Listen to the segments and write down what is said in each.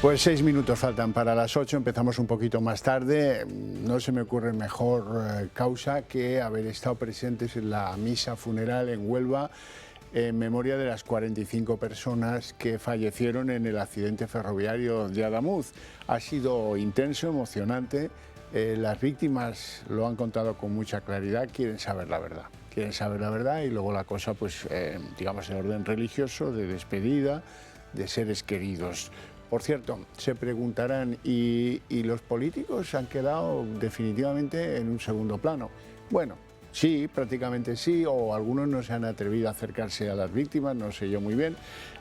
Pues 6 minutos faltan para las 8, empezamos un poquito más tarde. No se me ocurre mejor causa que haber estado presentes en la misa funeral en Huelva en memoria de las 45 personas que fallecieron en el accidente ferroviario de Adamuz. Ha sido intenso, emocionante. Las víctimas lo han contado con mucha claridad, quieren saber la verdad. Quieren saber la verdad y luego la cosa, pues, digamos, en orden religioso, de despedida, de seres queridos. Por cierto, se preguntarán, ¿y los políticos han quedado definitivamente en un segundo plano? Bueno, sí, prácticamente sí, o algunos no se han atrevido a acercarse a las víctimas, no sé yo muy bien.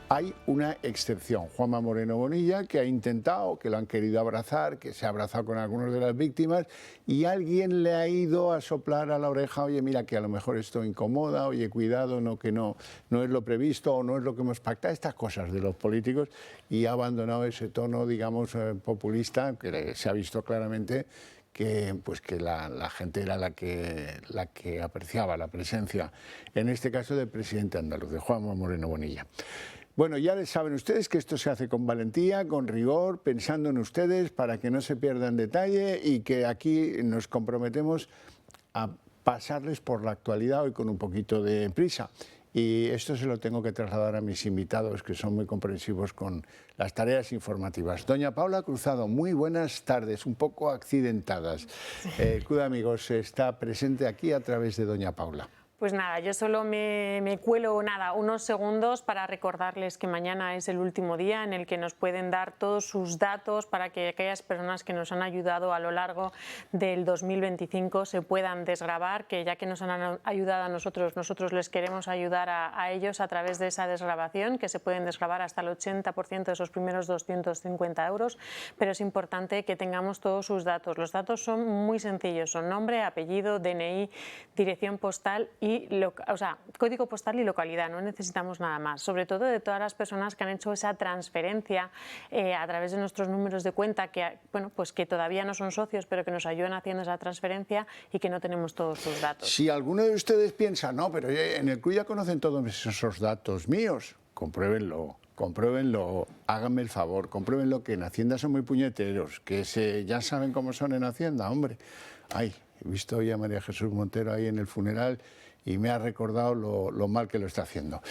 Hay una excepción, Juanma Moreno Bonilla, que ha intentado, que lo han querido abrazar, que se ha abrazado con algunas de las víctimas y alguien le ha ido a soplar a la oreja, oye, mira que a lo mejor esto incomoda, oye, cuidado, no, que no es lo previsto o no es lo que hemos pactado, estas cosas de los políticos, y ha abandonado ese tono, digamos, populista, que se ha visto claramente que la gente era la que apreciaba la presencia, en este caso del presidente andaluz, de Juanma Moreno Bonilla. Bueno, ya les saben ustedes que esto se hace con valentía, con rigor, pensando en ustedes para que no se pierdan detalle y que aquí nos comprometemos a pasarles por la actualidad hoy con un poquito de prisa. Y esto se lo tengo que trasladar a mis invitados, que son muy comprensivos con las tareas informativas. Doña Paula Cruzado, muy buenas tardes, un poco accidentadas. CUDA Amigos está presente aquí a través de Doña Paula. Pues nada, yo solo me cuelo unos segundos para recordarles que mañana es el último día en el que nos pueden dar todos sus datos para que aquellas personas que nos han ayudado a lo largo del 2025 se puedan desgravar, que ya que nos han ayudado a nosotros les queremos ayudar a ellos a través de esa desgrabación, que se pueden desgravar hasta el 80% de esos primeros 250 euros, pero es importante que tengamos todos sus datos. Los datos son muy sencillos, son nombre, apellido, DNI, dirección postal y código postal y localidad, no necesitamos nada más, sobre todo de todas las personas que han hecho esa transferencia a través de nuestros números de cuenta, que, bueno, pues que todavía no son socios, pero que nos ayudan haciendo esa transferencia y que no tenemos todos sus datos. Si alguno de ustedes piensa, no, pero en el CRU ya conocen todos esos datos míos, compruébenlo. Compruébenlo, háganme el favor, compruébenlo, que en Hacienda son muy puñeteros, que ya saben cómo son en Hacienda, hombre. Ay, he visto hoy a María Jesús Montero ahí en el funeral y me ha recordado lo mal que lo está haciendo.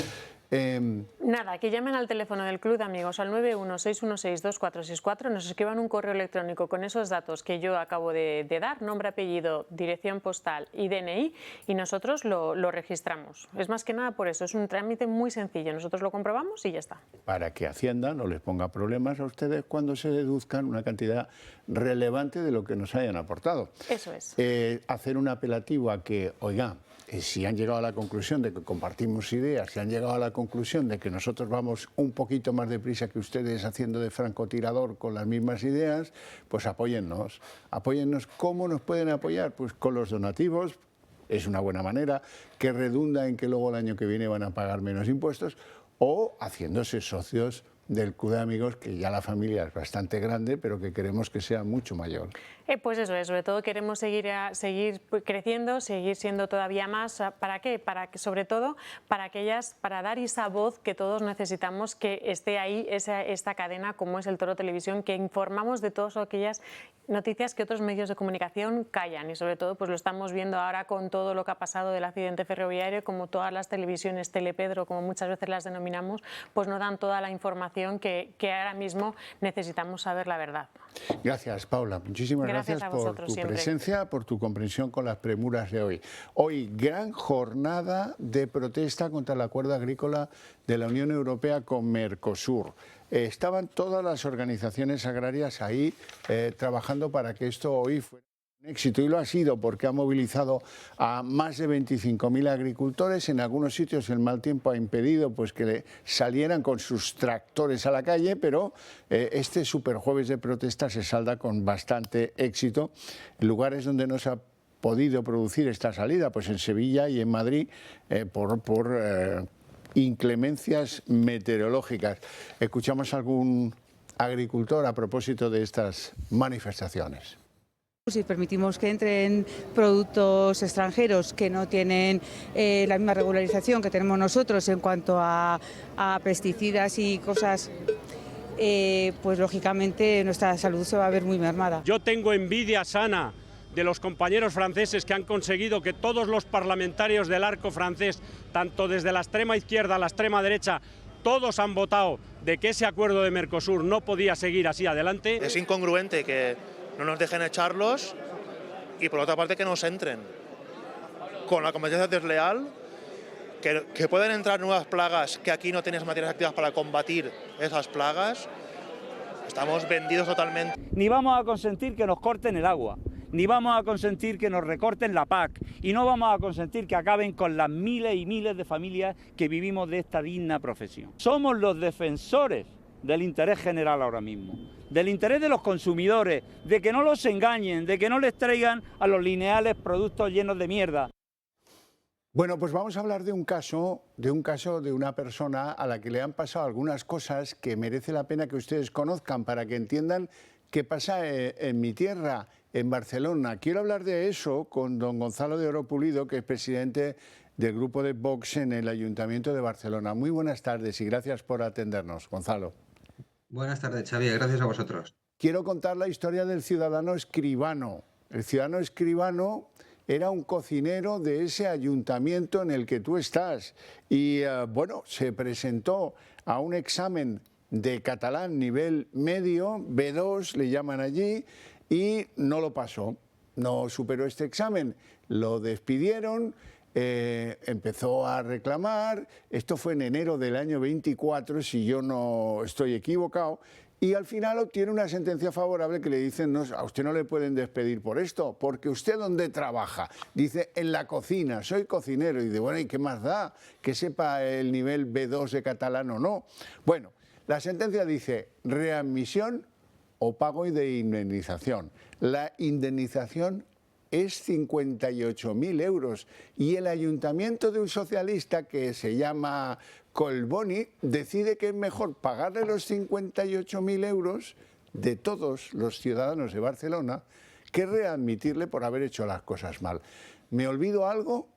Nada, que llamen al teléfono del Club de Amigos al 916162464, nos escriban un correo electrónico con esos datos que yo acabo de dar, nombre, apellido, dirección postal y DNI, y nosotros lo registramos. Es más que nada por eso, es un trámite muy sencillo, nosotros lo comprobamos y ya está. Para que Hacienda no les ponga problemas a ustedes cuando se deduzcan una cantidad relevante de lo que nos hayan aportado. Eso es. Hacer un apelativo a que, oiga, si han llegado a la conclusión de que compartimos ideas, si han llegado a la conclusión de que nosotros vamos un poquito más deprisa que ustedes haciendo de francotirador con las mismas ideas, pues apóyennos. Apóyennos. ¿Cómo nos pueden apoyar? Pues con los donativos, es una buena manera, que redunda en que luego el año que viene van a pagar menos impuestos, o haciéndose socios del CUD de Amigos, que ya la familia es bastante grande, pero que queremos que sea mucho mayor. Pues eso es, sobre todo queremos seguir creciendo, seguir siendo todavía más. ¿Para qué? Sobre todo para dar esa voz que todos necesitamos, que esté ahí esta cadena como es el Toro Televisión, que informamos de todas aquellas noticias que otros medios de comunicación callan, y sobre todo pues lo estamos viendo ahora con todo lo que ha pasado del accidente ferroviario, como todas las televisiones Telepedro, como muchas veces las denominamos, pues no dan toda la información que ahora mismo necesitamos saber la verdad. Gracias, Paula. Muchísimas gracias por tu presencia, por tu comprensión con las premuras de hoy. Hoy, gran jornada de protesta contra el acuerdo agrícola de la Unión Europea con Mercosur. Estaban todas las organizaciones agrarias ahí trabajando para que esto hoy fuera un éxito, y lo ha sido porque ha movilizado a más de 25.000 agricultores. En algunos sitios el mal tiempo ha impedido pues que salieran con sus tractores a la calle, pero este superjueves de protesta se salda con bastante éxito. En lugares donde no se ha podido producir esta salida, pues en Sevilla y en Madrid, por inclemencias meteorológicas. Escuchamos a algún agricultor a propósito de estas manifestaciones. Si permitimos que entren productos extranjeros que no tienen la misma regularización que tenemos nosotros en cuanto a pesticidas y cosas pues lógicamente nuestra salud se va a ver muy mermada. Yo tengo envidia sana de los compañeros franceses que han conseguido que todos los parlamentarios del arco francés, tanto desde la extrema izquierda a la extrema derecha, todos han votado de que ese acuerdo de Mercosur no podía seguir así adelante. Es incongruente que no nos dejen echarlos y por otra parte que nos entren. Con la competencia desleal, que pueden entrar nuevas plagas que aquí no tienes materias activas para combatir esas plagas, estamos vendidos totalmente. Ni vamos a consentir que nos corten el agua, ni vamos a consentir que nos recorten la PAC y no vamos a consentir que acaben con las miles y miles de familias que vivimos de esta digna profesión. Somos los defensores del interés general ahora mismo, del interés de los consumidores, de que no los engañen, de que no les traigan a los lineales productos llenos de mierda. Bueno, pues vamos a hablar de un caso de una persona a la que le han pasado algunas cosas que merece la pena que ustedes conozcan para que entiendan qué pasa en mi tierra, en Barcelona. Quiero hablar de eso con don Gonzalo de Oro Pulido, que es presidente del grupo de Vox en el Ayuntamiento de Barcelona. Muy buenas tardes y gracias por atendernos, Gonzalo. Buenas tardes, Xavier. Gracias a vosotros. Quiero contar la historia del ciudadano Escribano. El ciudadano Escribano era un cocinero de ese ayuntamiento en el que tú estás y, bueno, se presentó a un examen de catalán nivel medio, B2 le llaman allí, y no lo pasó, no superó este examen, lo despidieron, empezó a reclamar, esto fue en enero del año 24, si yo no estoy equivocado, y al final obtiene una sentencia favorable que le dicen, no, a usted no le pueden despedir por esto, porque usted ¿dónde trabaja? Dice, en la cocina, soy cocinero. Y dice, bueno, ¿y qué más da? Que sepa el nivel B2 de catalán o no. Bueno, la sentencia dice, readmisión o pago de indemnización. La indemnización es 58.000 euros y el ayuntamiento de un socialista que se llama Collboni decide que es mejor pagarle los 58.000 euros de todos los ciudadanos de Barcelona que readmitirle por haber hecho las cosas mal. ¿Me olvido algo?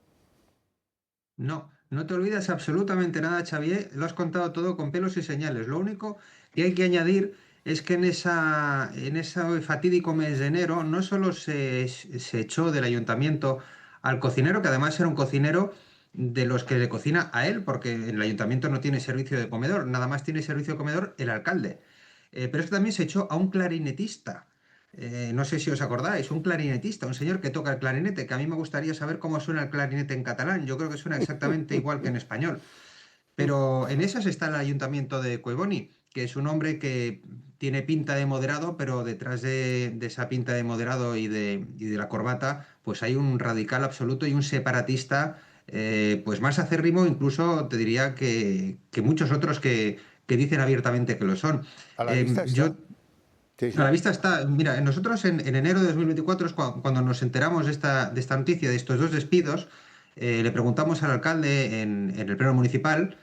No, no te olvidas absolutamente nada, Xavier. Lo has contado todo con pelos y señales. Lo único que hay que añadir es que en ese fatídico mes de enero no solo se echó del ayuntamiento al cocinero, que además era un cocinero de los que le cocina a él, porque el ayuntamiento no tiene servicio de comedor, nada más tiene servicio de comedor el alcalde. Pero es que también se echó a un clarinetista. No sé si os acordáis, un clarinetista, un señor que toca el clarinete, que a mí me gustaría saber cómo suena el clarinete en catalán. Yo creo que suena exactamente igual que en español. Pero en esas está el ayuntamiento de Collboni, que es un hombre que tiene pinta de moderado, pero detrás de esa pinta de moderado y de la corbata, pues hay un radical absoluto y un separatista, pues más acérrimo, incluso te diría que muchos otros que dicen abiertamente que lo son. A la vista está. A la vista está. Mira, nosotros en enero de 2024 es cuando nos enteramos de esta noticia, de estos dos despidos, le preguntamos al alcalde en el pleno municipal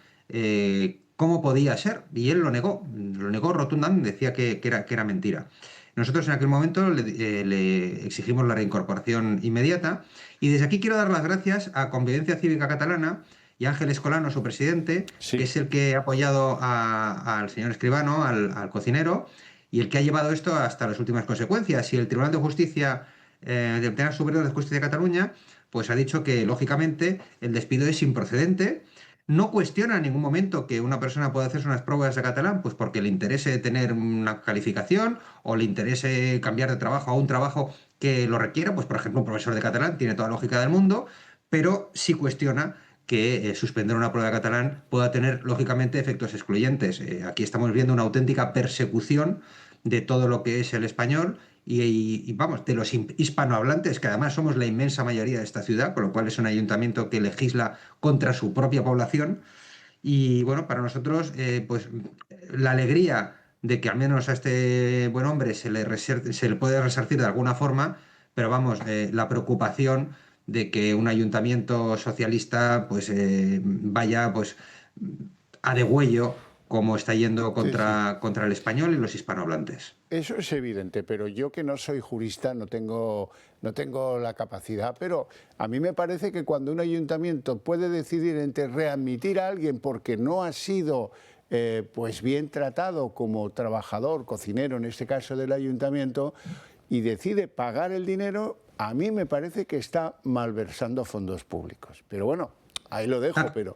cómo podía ser, y él lo negó rotundamente, decía que era mentira. Nosotros en aquel momento le exigimos la reincorporación inmediata, y desde aquí quiero dar las gracias a Convivencia Cívica Catalana y a Ángel Escolano, su presidente, sí, que es el que ha apoyado al señor Escribano, al cocinero, y el que ha llevado esto hasta las últimas consecuencias. Y el Tribunal de Justicia del Tribunal Superior de Justicia de Cataluña pues ha dicho que, lógicamente, el despido es improcedente. No cuestiona en ningún momento que una persona pueda hacerse unas pruebas de catalán, pues porque le interese tener una calificación o le interese cambiar de trabajo a un trabajo que lo requiera, pues por ejemplo un profesor de catalán, tiene toda la lógica del mundo, pero sí cuestiona que suspender una prueba de catalán pueda tener lógicamente efectos excluyentes. Aquí estamos viendo una auténtica persecución de todo lo que es el español y vamos, de los hispanohablantes, que además somos la inmensa mayoría de esta ciudad, con lo cual es un ayuntamiento que legisla contra su propia población. Y bueno, para nosotros, pues la alegría de que al menos a este buen hombre se le puede resarcir de alguna forma, pero vamos, la preocupación de que un ayuntamiento socialista pues vaya pues a degüello como está yendo contra el español y los hispanohablantes. Eso es evidente, pero yo que no soy jurista no tengo la capacidad, pero a mí me parece que cuando un ayuntamiento puede decidir entre readmitir a alguien porque no ha sido pues bien tratado como trabajador, cocinero en este caso del ayuntamiento, y decide pagar el dinero, a mí me parece que está malversando fondos públicos. Pero bueno, ahí lo dejo, pero...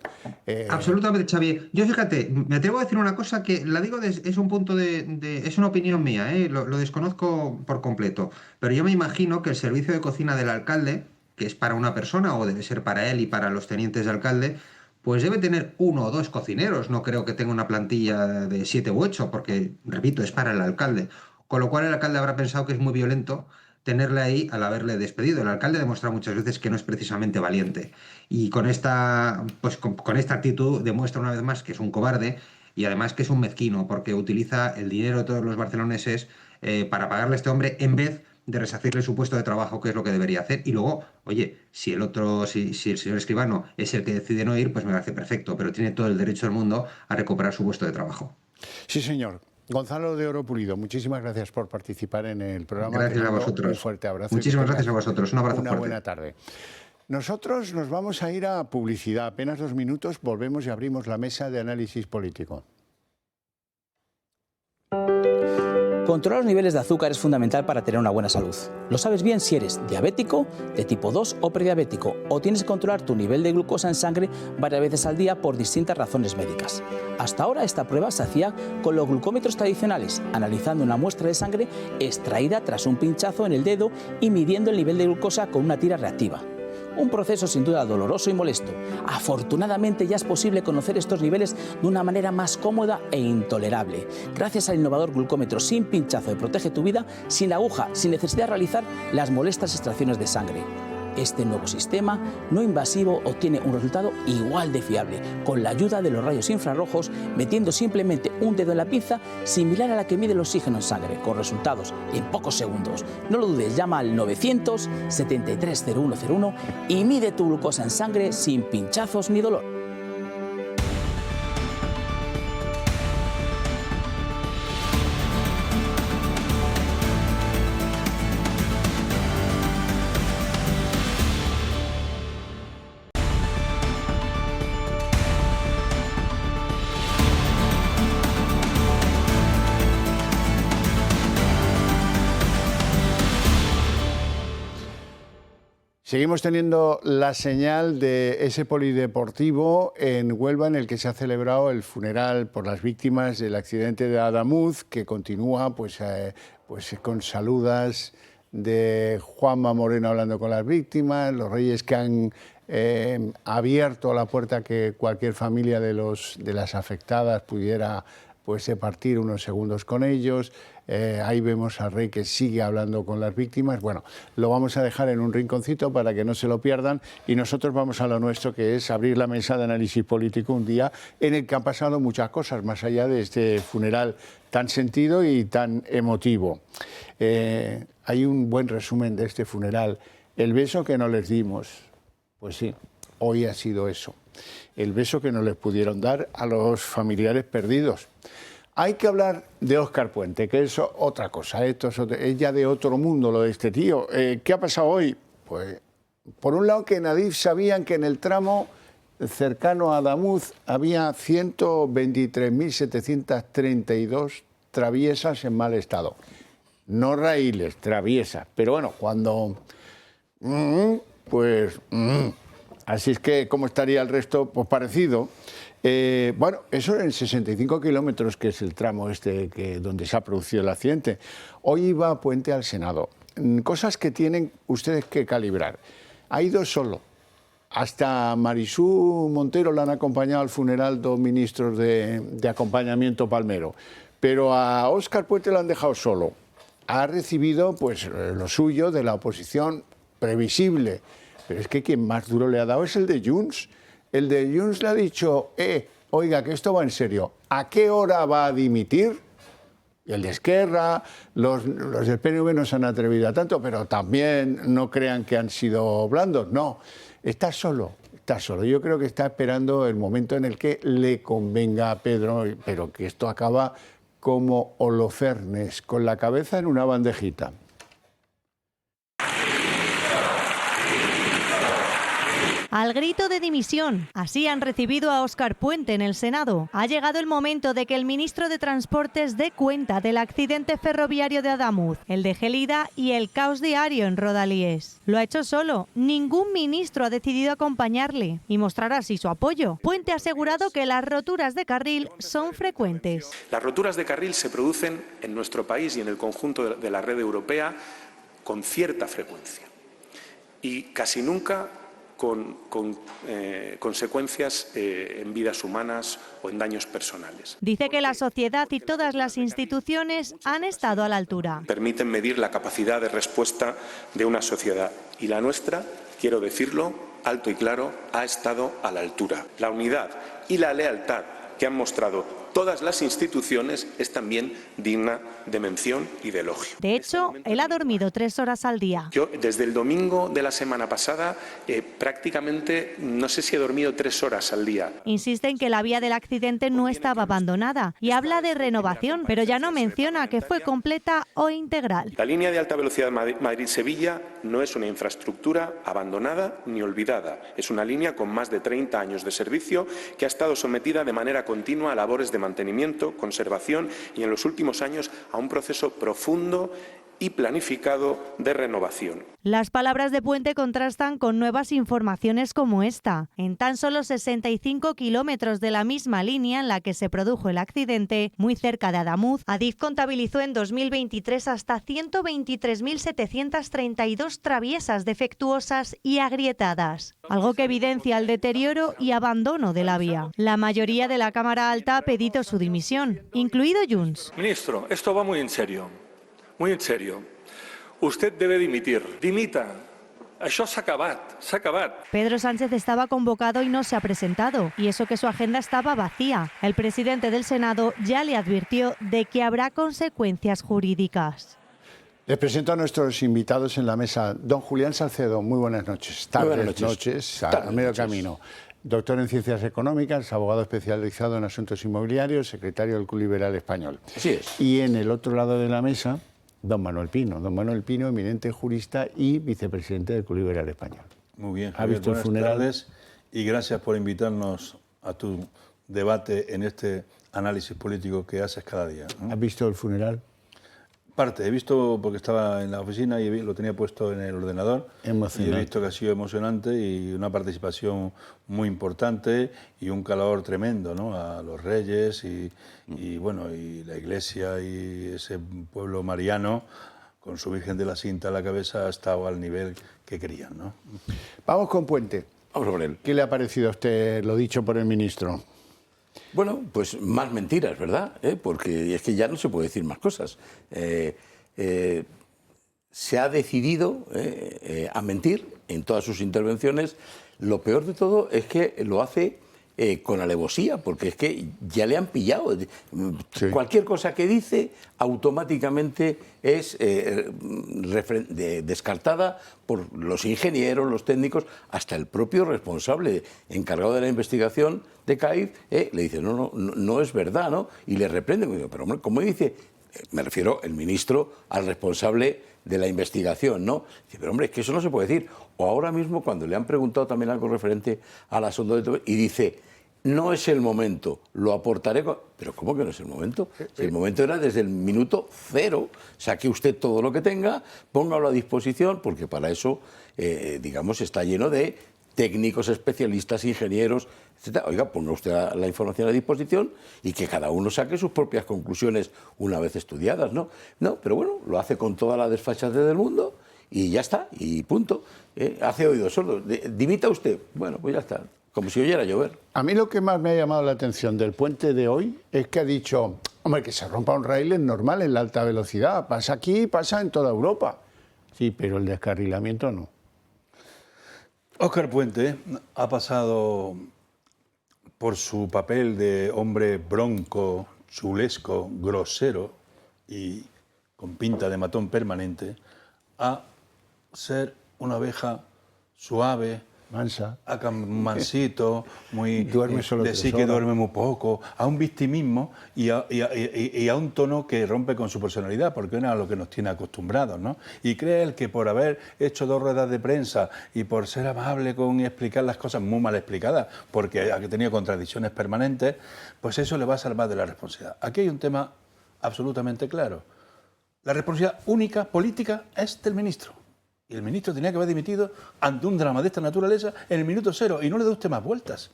Absolutamente, Xavier. Yo, fíjate, me atrevo a decir una cosa que la digo, es un punto es una opinión mía, lo desconozco por completo, pero yo me imagino que el servicio de cocina del alcalde, que es para una persona o debe ser para él y para los tenientes de alcalde, pues debe tener 1 o 2 cocineros. No creo que tenga una plantilla de 7 u 8, porque, repito, es para el alcalde. Con lo cual el alcalde habrá pensado que es muy violento tenerle ahí al haberle despedido. El alcalde demuestra muchas veces que no es precisamente valiente. Y con esta, pues con esta actitud demuestra una vez más que es un cobarde y además que es un mezquino, porque utiliza el dinero de todos los barceloneses para pagarle a este hombre en vez de resarcirle su puesto de trabajo, que es lo que debería hacer. Y luego, oye, si el señor escribano es el que decide no ir, pues me parece perfecto, pero tiene todo el derecho del mundo a recuperar su puesto de trabajo. Sí, señor. Gonzalo de Oro Pulido, muchísimas gracias por participar en el programa. Gracias a vosotros. Un fuerte abrazo. Muchísimas gracias a vosotros. Un abrazo fuerte. Una buena tarde. Nosotros nos vamos a ir a publicidad. Apenas 2 minutos, volvemos y abrimos la mesa de análisis político. Controlar los niveles de azúcar es fundamental para tener una buena salud. Lo sabes bien si eres diabético, de tipo 2 o prediabético, o tienes que controlar tu nivel de glucosa en sangre varias veces al día por distintas razones médicas. Hasta ahora esta prueba se hacía con los glucómetros tradicionales, analizando una muestra de sangre extraída tras un pinchazo en el dedo y midiendo el nivel de glucosa con una tira reactiva. Un proceso sin duda doloroso y molesto. Afortunadamente ya es posible conocer estos niveles de una manera más cómoda e intolerable, gracias al innovador glucómetro sin pinchazo de Protege tu Vida, sin aguja, sin necesidad de realizar las molestas extracciones de sangre. Este nuevo sistema no invasivo obtiene un resultado igual de fiable, con la ayuda de los rayos infrarrojos, metiendo simplemente un dedo en la pinza, similar a la que mide el oxígeno en sangre, con resultados en pocos segundos. No lo dudes, llama al 900-730101 y mide tu glucosa en sangre sin pinchazos ni dolor. Seguimos teniendo la señal de ese polideportivo en Huelva en el que se ha celebrado el funeral por las víctimas del accidente de Adamuz, que continúa pues con saludas de Juanma Moreno hablando con las víctimas, los reyes que han abierto la puerta a que cualquier familia de las afectadas pudiera partir unos segundos con ellos. Ahí vemos al rey que sigue hablando con las víctimas. Bueno, lo vamos a dejar en un rinconcito para que no se lo pierdan y nosotros vamos a lo nuestro, que es abrir la mesa de análisis político, un día en el que han pasado muchas cosas más allá de este funeral tan sentido y tan emotivo. Hay un buen resumen de este funeral. El beso que no les dimos, pues sí, hoy ha sido eso. El beso que no les pudieron dar a los familiares perdidos. Hay que hablar de Óscar Puente, que es otra cosa. Esto es ya de otro mundo lo de este tío. ¿Qué ha pasado hoy? Pues, por un lado, que en Adif sabían que en el tramo cercano a Adamuz había 123.732 traviesas en mal estado. No raíles, traviesas. Pero bueno, cuando... Así es que, ¿cómo estaría el resto? Pues parecido. Bueno, eso en 65 kilómetros, que es el tramo donde se ha producido el accidente. Hoy iba Puente al Senado. Cosas que tienen ustedes que calibrar. Ha ido solo. Hasta Marisú Montero la han acompañado al funeral 2 ministros de acompañamiento palmero. Pero a Óscar Puente lo han dejado solo. Ha recibido lo suyo de la oposición previsible. Pero es que quien más duro le ha dado es el de Junts. El de Junts le ha dicho, oiga, que esto va en serio. ¿A qué hora va a dimitir? Y el de Esquerra, los del PNV no se han atrevido a tanto, pero también no crean que han sido blandos. No, está solo. Yo creo que está esperando el momento en el que le convenga a Pedro, pero que esto acaba como Holofernes, con la cabeza en una bandejita. Al grito de dimisión, así han recibido a Óscar Puente en el Senado. Ha llegado el momento de que el ministro de Transportes dé cuenta del accidente ferroviario de Adamuz, el de Gelida y el caos diario en Rodalies. Lo ha hecho solo, ningún ministro ha decidido acompañarle y mostrar así su apoyo. Puente ha asegurado que las roturas de carril son frecuentes. Las roturas de carril se producen en nuestro país y en el conjunto de la red europea con cierta frecuencia y casi nunca con consecuencias en vidas humanas o en daños personales. Dice que la sociedad y todas las instituciones han estado a la altura. Permiten medir la capacidad de respuesta de una sociedad y la nuestra, quiero decirlo alto y claro, ha estado a la altura. La unidad y la lealtad que han mostrado todas las instituciones es también digna de mención y de elogio. De hecho, él ha dormido 3 horas al día. Yo desde el domingo de la semana pasada prácticamente no sé si he dormido 3 horas al día. Insiste en que la vía del accidente no estaba abandonada y habla de renovación, pero ya no menciona que fue completa o integral. La línea de alta velocidad Madrid-Sevilla no es una infraestructura abandonada ni olvidada. Es una línea con más de 30 años de servicio que ha estado sometida de manera continua a labores de mantenimiento, conservación y en los últimos años a un proceso profundo y planificado de renovación. Las palabras de Puente contrastan con nuevas informaciones como esta. En tan solo 65 kilómetros de la misma línea en la que se produjo el accidente, muy cerca de Adamuz, Adif contabilizó en 2023 hasta 123.732 traviesas defectuosas y agrietadas, algo que evidencia el deterioro y abandono de la vía. La mayoría de la Cámara Alta ha pedido su dimisión, incluido Junts. Ministro, esto va muy en serio. Muy en serio. Usted debe dimitir. Dimita. Això s'ha acabat. Pedro Sánchez estaba convocado y no se ha presentado, y eso que su agenda estaba vacía. El presidente del Senado ya le advirtió de que habrá consecuencias jurídicas. Les presento a nuestros invitados en la mesa. Don Julián Salcedo, muy buenas noches. Tardes, noches, a medio camino. Doctor en Ciencias Económicas, abogado especializado en asuntos inmobiliarios, secretario del Club Liberal Español. Así es. Y en el otro lado de la mesa, don Manuel Pino. Don Manuel Pino, eminente jurista y vicepresidente del Club Liberal Español. Muy bien, ¿Ha visto el funeral? Tardes y gracias por invitarnos a tu debate en este análisis político que haces cada día, ¿no? ¿Has visto el funeral? Parte, he visto porque estaba en la oficina y lo tenía puesto en el ordenador. Emocionante. Y he visto que ha sido emocionante y una participación muy importante y un calor tremendo, ¿no? A los reyes y bueno, y la iglesia y ese pueblo mariano con su Virgen de la Cinta a la cabeza ha estado al nivel que querían, ¿no? Vamos con Puente. Vamos por él. ¿Qué le ha parecido a usted lo dicho por el ministro? Bueno, pues más mentiras, ¿verdad? Porque es que ya no se puede decir más cosas. Se ha decidido a mentir en todas sus intervenciones. Lo peor de todo es que lo hace con alevosía, porque es que ya le han pillado. Sí. Cualquier cosa que dice automáticamente es descartada por los ingenieros, los técnicos, hasta el propio responsable encargado de la investigación de CAIF, le dice, no es verdad, ¿no? Y le reprende, pero hombre, ¿cómo dice? Me refiero el ministro al responsable de la investigación, ¿no? Dice, pero hombre, es que eso no se puede decir. O ahora mismo cuando le han preguntado también algo referente a la sonda de Tobe, y dice, no es el momento, lo aportaré. Pero ¿cómo que no es el momento? Si el momento era desde el minuto 0. Saque usted todo lo que tenga, póngalo a disposición, porque para eso, digamos, está lleno de técnicos, especialistas, ingenieros, etc. Oiga, ponga usted la información a disposición y que cada uno saque sus propias conclusiones una vez estudiadas, ¿no? No, pero bueno, lo hace con toda la desfachatez del mundo y ya está, y punto. Hace oídos sordos. ¿Dimita usted? Bueno, pues ya está. Como si oyera llover. A mí lo que más me ha llamado la atención del Puente de hoy es que ha dicho, hombre, que se rompa un rail es normal en la alta velocidad. Pasa aquí, pasa en toda Europa. Sí, pero el descarrilamiento no. Óscar Puente ha pasado por su papel de hombre bronco, chulesco, grosero y con pinta de matón permanente a ser una abeja suave, Mansa. Mansito, muy Duerme solo de 3 sí que horas. duerme muy poco, a un victimismo y a un tono que rompe con su personalidad, porque es a lo que nos tiene acostumbrados, ¿no? Y cree él que por haber hecho 2 ruedas de prensa y por ser amable con explicar las cosas muy mal explicadas, porque ha tenido contradicciones permanentes, pues eso le va a salvar de la responsabilidad. Aquí hay un tema absolutamente claro. La responsabilidad única política es del ministro. Y el ministro tenía que haber dimitido ante un drama de esta naturaleza en el minuto 0 y no le dé usted más vueltas.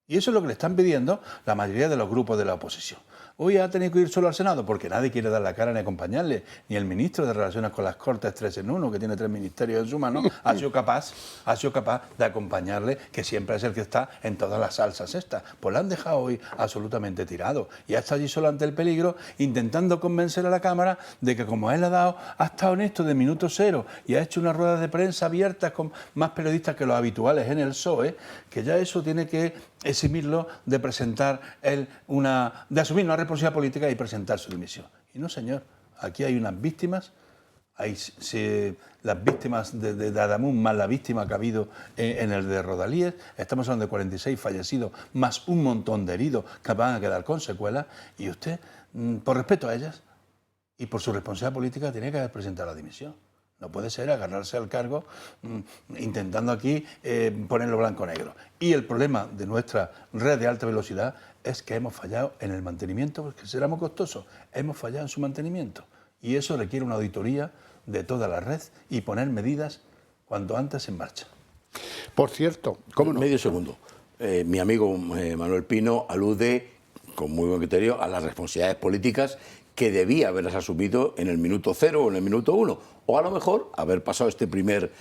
Y eso es lo que le están pidiendo la mayoría de los grupos de la oposición. Hoy ha tenido que ir solo al Senado porque nadie quiere dar la cara ni acompañarle, ni el ministro de Relaciones con las Cortes 3 en 1, que tiene 3 ministerios en su mano, ha sido capaz de acompañarle, que siempre es el que está en todas las salsas estas. Pues lo han dejado hoy absolutamente tirado. Y ha estado allí solo ante el peligro, intentando convencer a la Cámara de que como él ha estado en esto de minuto 0 y ha hecho unas ruedas de prensa abiertas con más periodistas que los habituales en el PSOE, que ya eso tiene que eximirlo de presentar él de asumir una responsabilidad política y presentar su dimisión. Y no, señor, aquí hay unas víctimas, las víctimas de Adamuz más la víctima que ha habido en el de Rodalíes, estamos hablando de 46 fallecidos, más un montón de heridos que van a quedar con secuelas, y usted, por respeto a ellas y por su responsabilidad política, tiene que haber presentado la dimisión. No puede ser agarrarse al cargo intentando aquí ponerlo blanco-negro. Y el problema de nuestra red de alta velocidad es que hemos fallado en el mantenimiento, porque será muy costoso. Hemos fallado en su mantenimiento. Y eso requiere una auditoría de toda la red y poner medidas cuanto antes en marcha. Por cierto, ¿cómo no? Medio segundo. Mi amigo Manuel Pino alude, con muy buen criterio, a las responsabilidades políticas que debía haberlas asumido en el minuto 0 o en el minuto 1. O a lo mejor haber pasado este primer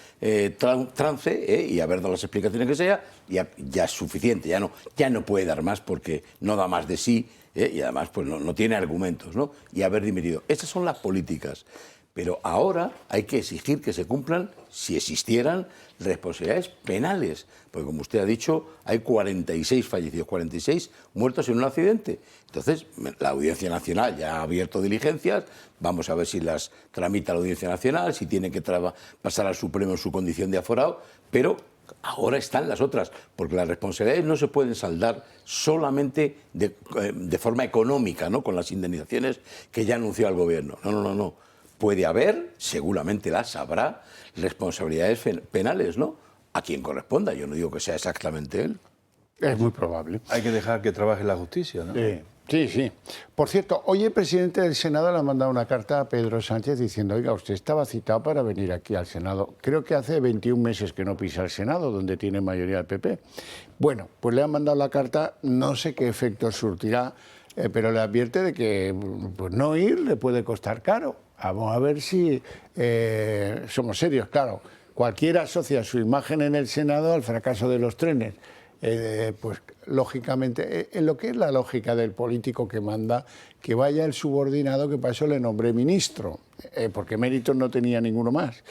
trance y haber dado las explicaciones que sea, ya es suficiente, ya no puede dar más porque no da más de sí y además pues no tiene argumentos, ¿no? Y haber dimitido. Estas son las políticas. Pero ahora hay que exigir que se cumplan, si existieran, responsabilidades penales. Porque como usted ha dicho, hay 46 fallecidos, 46 muertos en un accidente. Entonces, la Audiencia Nacional ya ha abierto diligencias, vamos a ver si las tramita la Audiencia Nacional, si tiene que pasar al Supremo en su condición de aforado, pero ahora están las otras, porque las responsabilidades no se pueden saldar solamente de forma económica, ¿no? Con las indemnizaciones que ya anunció el Gobierno. No. Puede haber, seguramente las habrá, responsabilidades penales, ¿no? A quien corresponda. Yo no digo que sea exactamente él. Es muy probable. Hay que dejar que trabaje la justicia, ¿no? Sí. Por cierto, hoy el presidente del Senado le ha mandado una carta a Pedro Sánchez diciendo: oiga, usted estaba citado para venir aquí al Senado. Creo que hace 21 meses que no pisa el Senado, donde tiene mayoría el PP. Bueno, pues le han mandado la carta, no sé qué efecto surtirá, pero le advierte de que pues, no ir le puede costar caro. Vamos a ver si somos serios, claro. Cualquiera asocia su imagen en el Senado al fracaso de los trenes. Pues lógicamente, en lo que es la lógica del político que manda, que vaya el subordinado, que para eso le nombré ministro, porque méritos no tenía ninguno más.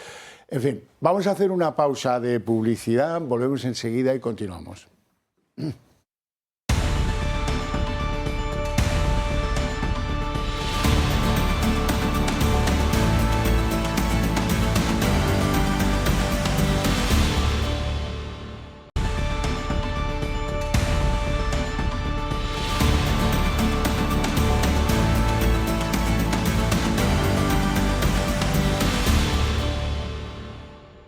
En fin, vamos a hacer una pausa de publicidad, volvemos enseguida y continuamos.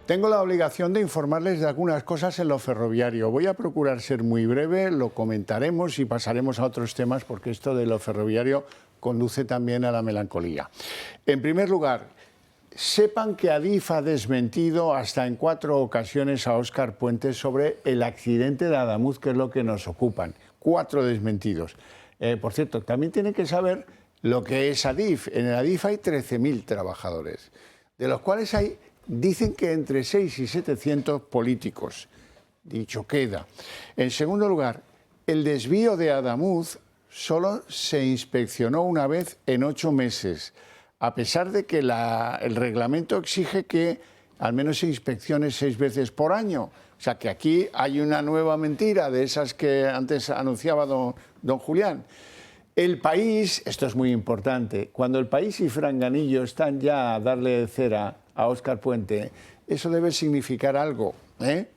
Tengo la obligación de informarles de algunas cosas en lo ferroviario. Voy a procurar ser muy breve, lo comentaremos y pasaremos a otros temas porque esto de lo ferroviario conduce también a la melancolía. En primer lugar, sepan que Adif ha desmentido hasta en 4 ocasiones a Óscar Puente sobre el accidente de Adamuz, que es lo que nos ocupan. 4 desmentidos. Por cierto, también tienen que saber lo que es Adif. En el Adif hay 13.000 trabajadores, de los cuales dicen que entre 6 y 700 políticos. Dicho queda. En segundo lugar, el desvío de Adamuz solo se inspeccionó una vez en 8 meses, a pesar de que el reglamento exige que al menos se inspeccione 6 veces por año. O sea que aquí hay una nueva mentira de esas que antes anunciaba don Julián. El País, esto es muy importante, cuando El País y Franganillo están ya a darle cera a Óscar Puente, eso debe significar algo,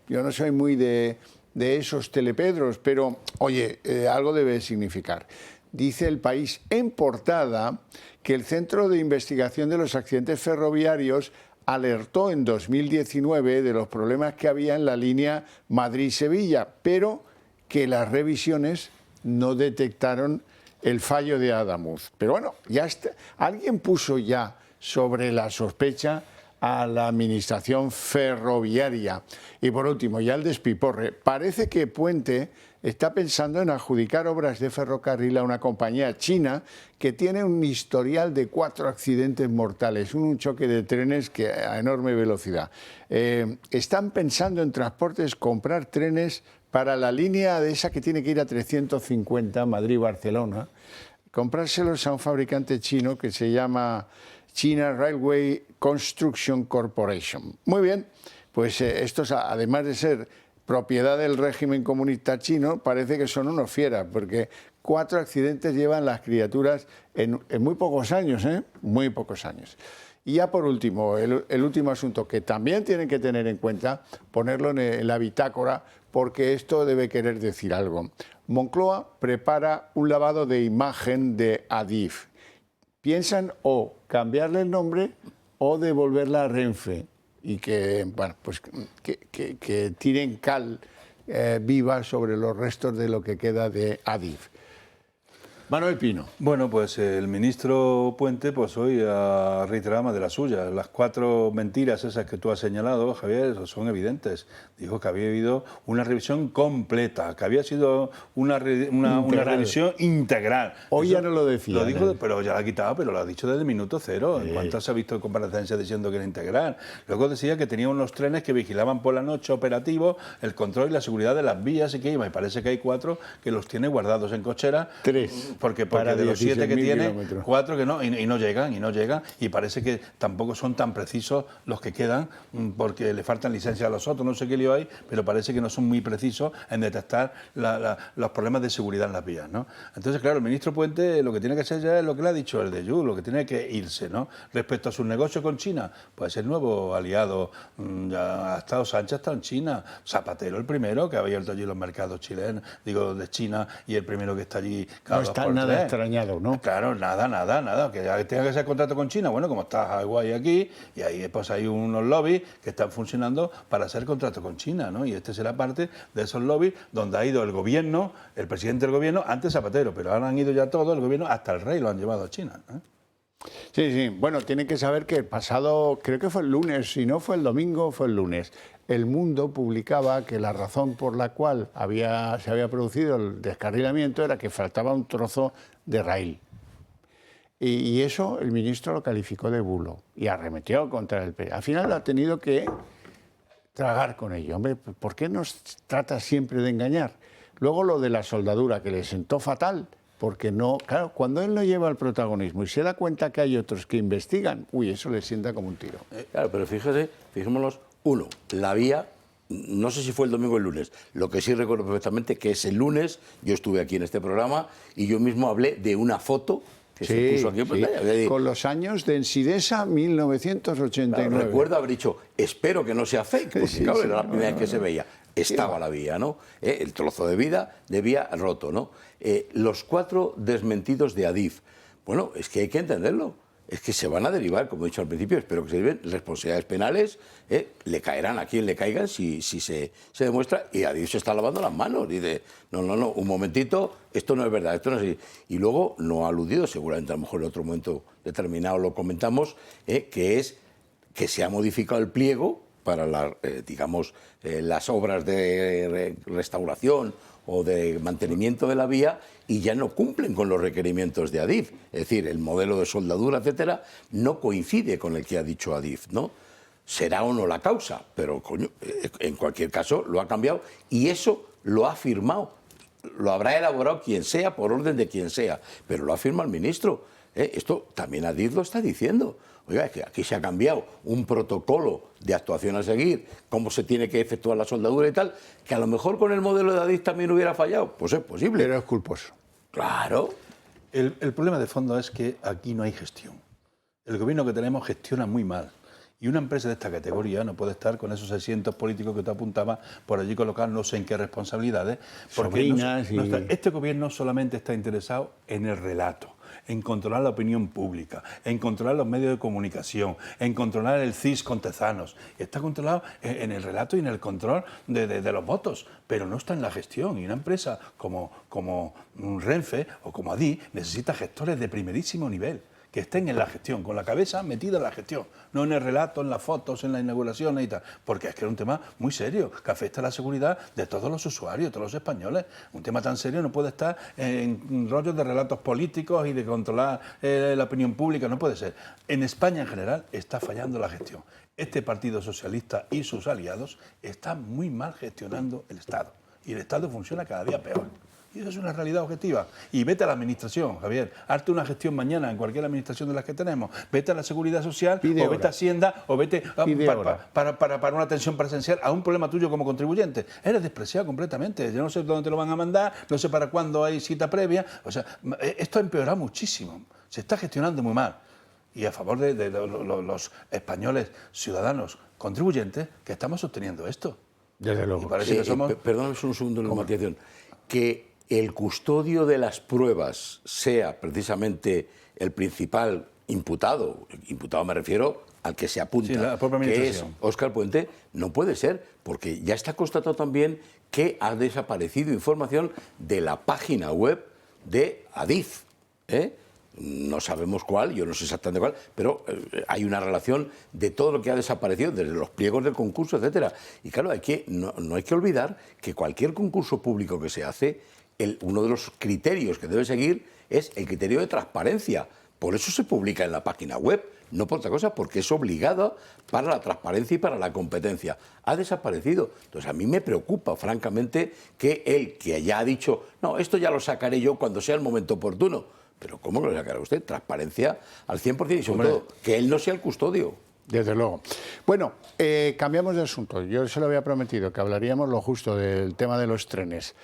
Yo no soy muy de esos telepedros, pero oye, algo debe significar. Dice El País en portada que el Centro de Investigación de los Accidentes Ferroviarios alertó en 2019 de los problemas que había en la línea Madrid-Sevilla, pero que las revisiones no detectaron el fallo de Adamuz. Pero bueno, ya está. Alguien puso ya sobre la sospecha a la Administración Ferroviaria. Y por último, ya el despiporre. Parece que Puente está pensando en adjudicar obras de ferrocarril a una compañía china que tiene un historial de 4 accidentes mortales, un choque de trenes a enorme velocidad. Están pensando en Transportes comprar trenes para la línea de esa que tiene que ir a 350, Madrid-Barcelona, comprárselos a un fabricante chino que se llama China Railway Construction Corporation. Muy bien, pues estos, además de ser propiedad del régimen comunista chino, parece que son unos fieras, porque 4 accidentes llevan las criaturas en muy pocos años, muy pocos años. Y ya por último, el último asunto que también tienen que tener en cuenta, ponerlo en la bitácora, porque esto debe querer decir algo. Moncloa prepara un lavado de imagen de Adif. Piensan o cambiarle el nombre o devolverla a Renfe y que, bueno, pues que tiren cal viva sobre los restos de lo que queda de Adif. Manuel Pino. Bueno, pues el ministro Puente pues hoy ha reiterado más de las suyas. Las 4 mentiras esas que tú has señalado, Javier, son evidentes. Dijo que había habido una revisión completa, que había sido una revisión integral. Hoy eso ya no lo decía. Lo dijo, pero ya lo ha quitado, pero lo ha dicho desde el minuto 0. Sí. En cuanto se ha visto en comparecencia diciendo que era integral. Luego decía que tenía unos trenes que vigilaban por la noche operativos el control y la seguridad de las vías y que iba. Y parece que hay 4 que los tiene guardados en cochera. 3. Porque de los 7 que tiene, 4 que no, y no llegan, y parece que tampoco son tan precisos los que quedan, porque le faltan licencias a los otros, no sé qué lío hay, pero parece que no son muy precisos en detectar los problemas de seguridad en las vías, ¿no? Entonces, claro, el ministro Puente lo que tiene que hacer ya es lo que le ha dicho el de Yu, lo que tiene que irse, ¿no? Respecto a sus negocios con China, pues el nuevo aliado, ya ha estado Sánchez, ha estado en China, Zapatero el primero, que ha abierto allí los mercados chilenos, digo, de China, y el primero que está allí cada no está nada extrañado, ¿no? Claro, nada, que ya tenga que ser contrato con China, bueno, como está Hawái aquí, y ahí pues hay unos lobbies que están funcionando para hacer contrato con China, ¿no? Y este será parte de esos lobbies donde ha ido el gobierno, el presidente del gobierno, antes Zapatero, pero ahora han ido ya todos, el gobierno, hasta el rey lo han llevado a China, ¿eh? Sí, bueno, tienen que saber que el pasado, creo que fue el lunes, si no fue el domingo, fue el lunes, El Mundo publicaba que la razón por la cual se había producido el descarrilamiento era que faltaba un trozo de raíl. Y eso el ministro lo calificó de bulo y arremetió contra el PSOE. Al final ha tenido que tragar con ello. Hombre, ¿por qué nos trata siempre de engañar? Luego lo de la soldadura, que le sentó fatal. Porque no, claro, cuando él no lleva el protagonismo y se da cuenta que hay otros que investigan, eso le sienta como un tiro. Claro, pero fijémonos, uno, la vía, no sé si fue el domingo o el lunes, lo que sí recuerdo perfectamente que es el lunes, yo estuve aquí en este programa y yo mismo hablé de una foto que se puso aquí en pantalla. Con los años de Ensidesa, 1989. Claro, recuerdo haber dicho, espero que no sea fake, porque claro, era la primera vez que se veía. Estaba la vía, ¿no? El trozo de vía roto, ¿no? Los 4 desmentidos de Adif. Bueno, es que hay que entenderlo. Es que se van a derivar, como he dicho al principio, espero que se deriven responsabilidades penales, le caerán a quien le caigan si se demuestra, y Adif se está lavando las manos. Dice, no, un momentito, esto no es verdad, esto no es así. Y luego no ha aludido, seguramente a lo mejor en otro momento determinado lo comentamos, que es que se ha modificado el pliego para las obras de restauración o de mantenimiento de la vía y ya no cumplen con los requerimientos de Adif. Es decir, el modelo de soldadura, etcétera, no coincide con el que ha dicho Adif, ¿no? Será o no la causa, pero coño, en cualquier caso lo ha cambiado y eso lo ha firmado. Lo habrá elaborado quien sea, por orden de quien sea, pero lo ha firmado el ministro. Esto también Adif lo está diciendo. Oiga, es que aquí se ha cambiado un protocolo de actuación a seguir, cómo se tiene que efectuar la soldadura y tal, que a lo mejor con el modelo de Adif también hubiera fallado. Pues es posible. Pero es culposo. Claro. El problema de fondo es que aquí no hay gestión. El gobierno que tenemos gestiona muy mal. Y una empresa de esta categoría no puede estar con esos 600 políticos que tú apuntabas por allí colocados, no sé en qué responsabilidades. Porque este gobierno solamente está interesado en el relato, en controlar la opinión pública, en controlar los medios de comunicación, en controlar el CIS con Tezanos. Está controlado en el relato y en el control de los votos, pero no está en la gestión. Y una empresa como Renfe o como Adif necesita gestores de primerísimo nivel, que estén en la gestión, con la cabeza metida en la gestión, no en el relato, en las fotos, en la inauguración y tal, porque es que es un tema muy serio, que afecta a la seguridad de todos los usuarios, de todos los españoles. Un tema tan serio no puede estar en rollos de relatos políticos y de controlar la opinión pública, no puede ser. En España en general está fallando la gestión. Este Partido Socialista y sus aliados están muy mal gestionando el Estado, y el Estado funciona cada día peor. Y eso es una realidad objetiva. Y vete a la administración, Javier. Hazte una gestión mañana en cualquier administración de las que tenemos. Vete a la Seguridad Social, vete a Hacienda, o vete para una atención presencial a un problema tuyo como contribuyente. Eres despreciado completamente. Yo no sé dónde te lo van a mandar, no sé para cuándo hay cita previa. O sea, esto ha empeorado muchísimo. Se está gestionando muy mal. Y a favor de los españoles, ciudadanos, contribuyentes, que estamos sosteniendo esto. Desde luego. Y parece que somos... Perdón un segundo en la matización. Que el custodio de las pruebas sea precisamente el principal imputado me refiero al que se apunta, que es Óscar Puente, no puede ser, porque ya está constatado también que ha desaparecido información de la página web de Adif, No sabemos cuál, yo no sé exactamente cuál, pero hay una relación de todo lo que ha desaparecido, desde los pliegos del concurso, etcétera. Y claro, no hay que olvidar que cualquier concurso público que se hace, uno de los criterios que debe seguir es el criterio de transparencia. Por eso se publica en la página web, no por otra cosa, porque es obligado para la transparencia y para la competencia. Ha desaparecido. Entonces a mí me preocupa, francamente, que él, que ya ha dicho, no, esto ya lo sacaré yo cuando sea el momento oportuno. Pero ¿cómo lo sacará usted? Transparencia al 100% y sobre todo que él no sea el custodio. Desde luego. Bueno, cambiamos de asunto. Yo se lo había prometido que hablaríamos lo justo del tema de los trenes.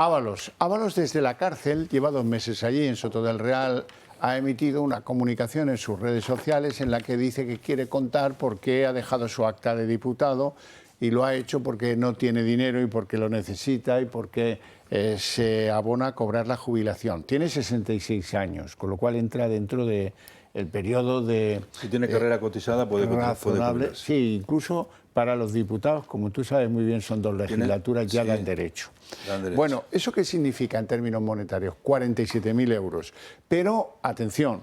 Ábalos desde la cárcel, lleva 2 meses allí en Soto del Real, ha emitido una comunicación en sus redes sociales en la que dice que quiere contar por qué ha dejado su acta de diputado y lo ha hecho porque no tiene dinero y porque lo necesita y porque se abona a cobrar la jubilación. Tiene 66 años, con lo cual entra dentro del periodo de... Si tiene carrera cotizada puede jubilarse. Sí, incluso para los diputados, como tú sabes muy bien, son 2 legislaturas, ya dan derecho. Bueno, ¿eso qué significa en términos monetarios? 47.000 euros. Pero, atención,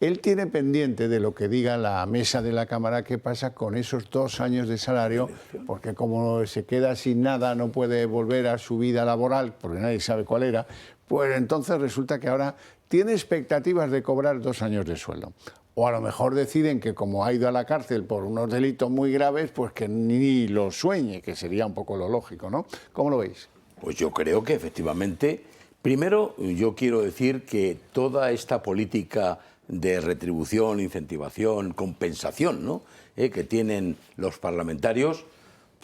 él tiene pendiente de lo que diga la mesa de la Cámara qué pasa con esos 2 años de salario, porque como se queda sin nada, no puede volver a su vida laboral, porque nadie sabe cuál era, pues entonces resulta que ahora tiene expectativas de cobrar 2 años de sueldo. O a lo mejor deciden que como ha ido a la cárcel por unos delitos muy graves, pues que ni lo sueñe, que sería un poco lo lógico, ¿no? ¿Cómo lo veis? Pues yo creo que efectivamente, primero yo quiero decir que toda esta política de retribución, incentivación, compensación, ¿no?, que tienen los parlamentarios,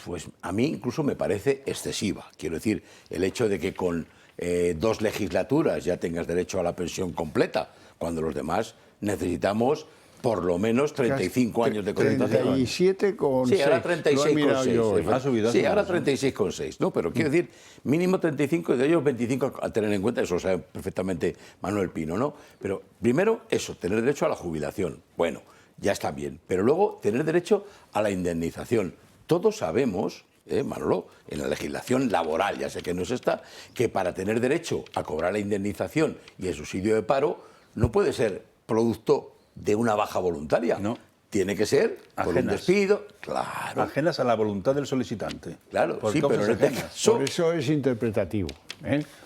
pues a mí incluso me parece excesiva. Quiero decir, el hecho de que con 2 legislaturas ya tengas derecho a la pensión completa, cuando los demás necesitamos por lo menos 35 años de cotización. 37,6. Sí, ahora 36,6. Ha subido. Sí, ahora 36,6. No, pero quiero decir, mínimo 35 y de ellos 25 a tener en cuenta, eso lo sabe perfectamente Manuel Pino, ¿no? Pero primero eso, tener derecho a la jubilación. Bueno, ya está bien. Pero luego tener derecho a la indemnización. Todos sabemos, Manolo, en la legislación laboral, ya sé que no es esta, que para tener derecho a cobrar la indemnización y el subsidio de paro no puede ser producto de una baja voluntaria. No. Tiene que ser por un despido. Claro. Ajenas a la voluntad del solicitante. Claro, sí, pero en este caso... Por eso es interpretativo.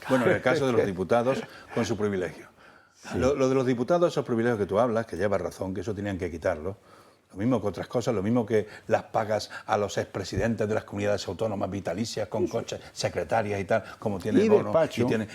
Bueno, en el caso de los diputados, con su privilegio. Sí. Lo de los diputados, esos privilegios que tú hablas, que llevas razón, que eso tenían que quitarlo. Lo mismo que otras cosas, lo mismo que las pagas a los expresidentes de las comunidades autónomas vitalicias con coches, secretarias y tal, como tiene bono,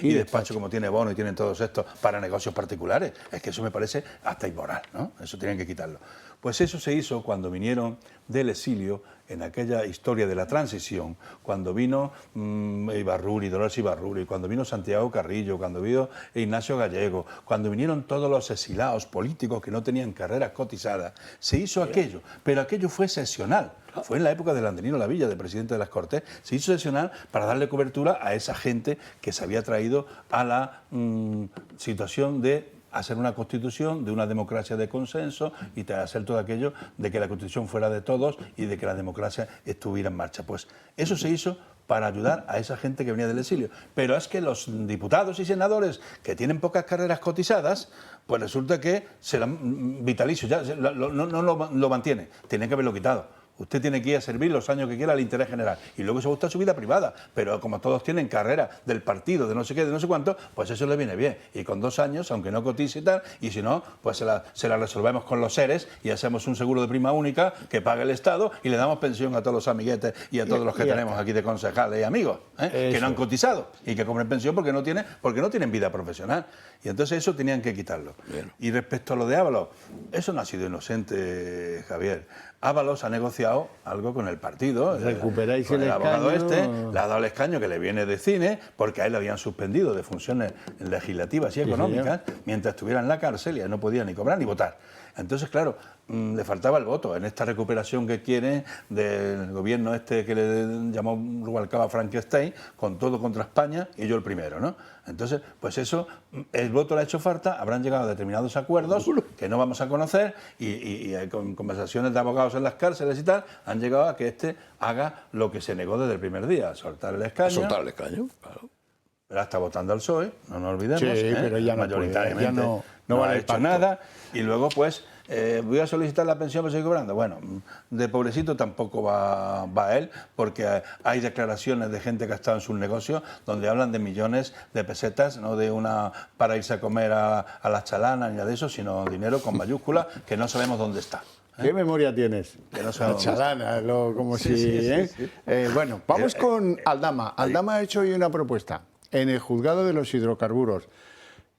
y despacho como tiene bono y tienen todos estos para negocios particulares. Es que eso me parece hasta inmoral, ¿no? Eso tienen que quitarlo. Pues eso se hizo cuando vinieron del exilio, en aquella historia de la transición, cuando vino Dolores Ibarruri, cuando vino Santiago Carrillo, cuando vino Ignacio Gallego, cuando vinieron todos los exilados políticos que no tenían carreras cotizadas, se hizo aquello, pero aquello fue excepcional. Fue en la época de Landrino Lavilla, de presidente de las Cortes, se hizo excepcional para darle cobertura a esa gente que se había traído a la situación de hacer una constitución, de una democracia de consenso y de hacer todo aquello de que la constitución fuera de todos y de que la democracia estuviera en marcha. Pues eso se hizo para ayudar a esa gente que venía del exilio. Pero es que los diputados y senadores que tienen pocas carreras cotizadas, pues resulta que se vitalicio, ya no lo mantiene, tienen que haberlo quitado. Usted tiene que ir a servir los años que quiera al interés general y luego se gusta su vida privada, pero como todos tienen carrera del partido, de no sé qué, de no sé cuánto, pues eso le viene bien. Y con 2 años, aunque no cotice y tal, y si no, pues se la resolvemos con los seres y hacemos un seguro de prima única que pague el Estado y le damos pensión a todos los amiguetes y a todos los que tenemos aquí de concejales y amigos, que no han cotizado y que cobren pensión porque no tienen vida profesional. Y entonces eso tenían que quitarlo. Bien. Y respecto a lo de Ábalos, eso no ha sido inocente, Javier. Ábalos ha negociado algo con el partido. ¿Recuperáis con el abogado escaño? le ha dado el escaño que le viene de cine, porque a él le habían suspendido de funciones legislativas y económicas, mientras estuviera en la cárcel y no podía ni cobrar ni votar. Entonces, claro, le faltaba el voto en esta recuperación que quiere del gobierno este que le llamó Rubalcaba Frankenstein, con todo contra España y yo el primero, ¿no? Entonces, pues eso, el voto le ha hecho falta, habrán llegado a determinados acuerdos que no vamos a conocer y con conversaciones de abogados en las cárceles y tal, han llegado a que este haga lo que se negó desde el primer día, soltar el escaño. Soltar el escaño, claro. Pero está votando al PSOE, no nos olvidemos. Sí, pero ya no mayoritariamente puede, no ha vale hecho nada. Y luego, pues, voy a solicitar la pensión para seguir cobrando. Bueno, de pobrecito tampoco va él, porque hay declaraciones de gente que ha estado en sus negocios donde hablan de millones de pesetas, no de una para irse a comer a las chalanas ni nada de eso, sino dinero con mayúsculas que no sabemos dónde está. ¿Qué memoria tienes? Que no La chalana, como sí, si... sí. Bueno, vamos con Aldama. Aldama ha hecho hoy una propuesta en el juzgado de los hidrocarburos.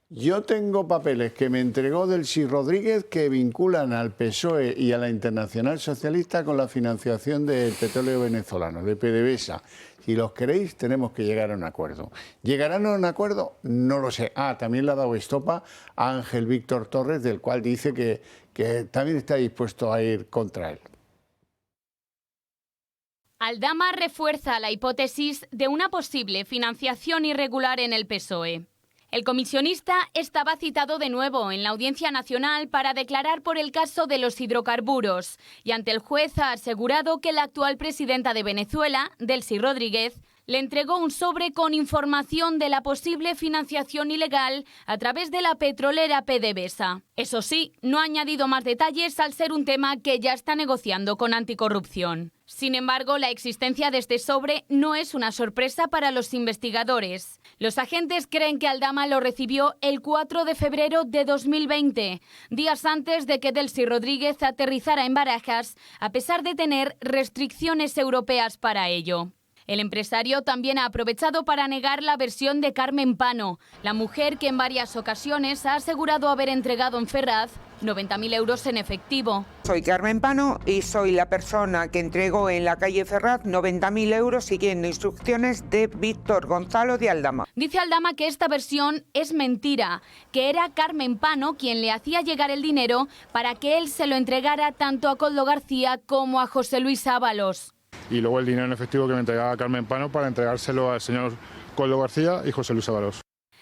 Yo tengo papeles que me entregó Delcy Rodríguez que vinculan al PSOE y a la Internacional Socialista con la financiación del petróleo venezolano, de PDVSA. Si los queréis, tenemos que llegar a un acuerdo. ¿Llegarán a un acuerdo? No lo sé. También le ha dado estopa a Ángel Víctor Torres, del cual dice que también está dispuesto a ir contra él. Aldama refuerza la hipótesis de una posible financiación irregular en el PSOE. El comisionista estaba citado de nuevo en la Audiencia Nacional para declarar por el caso de los hidrocarburos y ante el juez ha asegurado que la actual presidenta de Venezuela, Delcy Rodríguez, le entregó un sobre con información de la posible financiación ilegal a través de la petrolera PDVSA. Eso sí, no ha añadido más detalles al ser un tema que ya está negociando con Anticorrupción. Sin embargo, la existencia de este sobre no es una sorpresa para los investigadores. Los agentes creen que Aldama lo recibió el 4 de febrero de 2020, días antes de que Delcy Rodríguez aterrizara en Barajas, a pesar de tener restricciones europeas para ello. El empresario también ha aprovechado para negar la versión de Carmen Pano, la mujer que en varias ocasiones ha asegurado haber entregado en Ferraz 90.000 euros en efectivo. Soy Carmen Pano y soy la persona que entregó en la calle Ferraz 90.000 euros siguiendo instrucciones de Víctor Gonzalo de Aldama. Dice Aldama que esta versión es mentira, que era Carmen Pano quien le hacía llegar el dinero para que él se lo entregara tanto a Koldo García como a José Luis Ábalos. Y luego el dinero en efectivo que me entregaba Carmen Pano para entregárselo al señor Koldo García y José Luis Ábalos.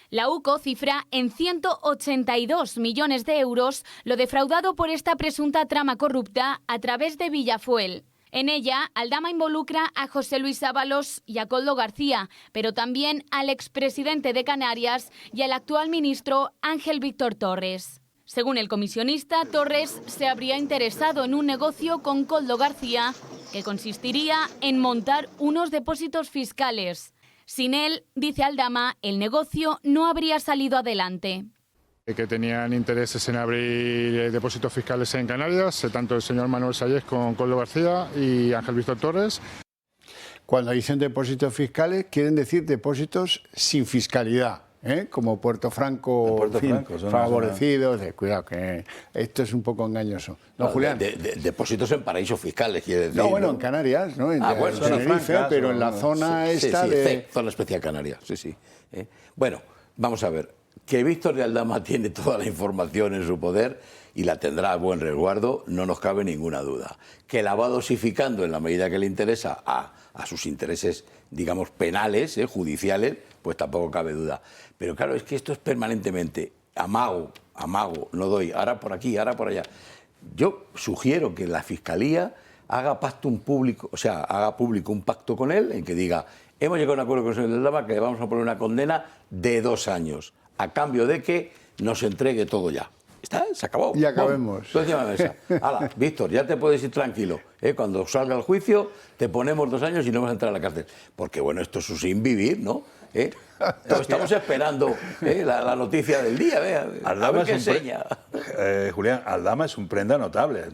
La UCO cifra en 182 millones de euros lo defraudado por esta presunta trama corrupta a través de Villafuel. En ella, Aldama involucra a José Luis Ábalos y a Koldo García, pero también al expresidente de Canarias y al actual ministro Ángel Víctor Torres. Según el comisionista, Torres se habría interesado en un negocio con Koldo García que consistiría en montar unos depósitos fiscales. Sin él, dice Aldama, el negocio no habría salido adelante. Que tenían intereses en abrir depósitos fiscales en Canarias, tanto el señor Manuel Sayés con Koldo García y Ángel Víctor Torres. Cuando dicen depósitos fiscales, quieren decir depósitos sin fiscalidad. como Puerto Franco, Puerto en fin, Franco, son favorecidos. Cuidado, que esto es un poco engañoso. No, Julián. Depósitos en paraísos fiscales, quiere decir. No, bueno, en Canarias, ¿no? En bueno, Tenerife, pero en la zona esta de... zona especial Canarias, sí. Bueno, vamos a ver. Que Víctor de Aldama tiene toda la información en su poder y la tendrá a buen resguardo, no nos cabe ninguna duda. Que la va dosificando en la medida que le interesa a sus intereses, digamos, penales, judiciales, pues tampoco cabe duda. Pero claro, es que esto es permanentemente amago, no doy, ahora por aquí, ahora por allá. Yo sugiero que la Fiscalía haga público un pacto con él en que diga, hemos llegado a un acuerdo con el señor de Aldama que le vamos a poner una condena de 2 años, a cambio de que nos entregue todo ya. Está, se acabó. Y acabemos. Tú encima de la mesa. Hala, Víctor, ya te puedes ir tranquilo. Cuando salga el juicio, te ponemos 2 años y no vas a entrar a la cárcel. Porque, bueno, esto es un sin vivir, ¿no? Estamos esperando la noticia del día. A ver qué enseña. Julián, Aldama es un prenda notable.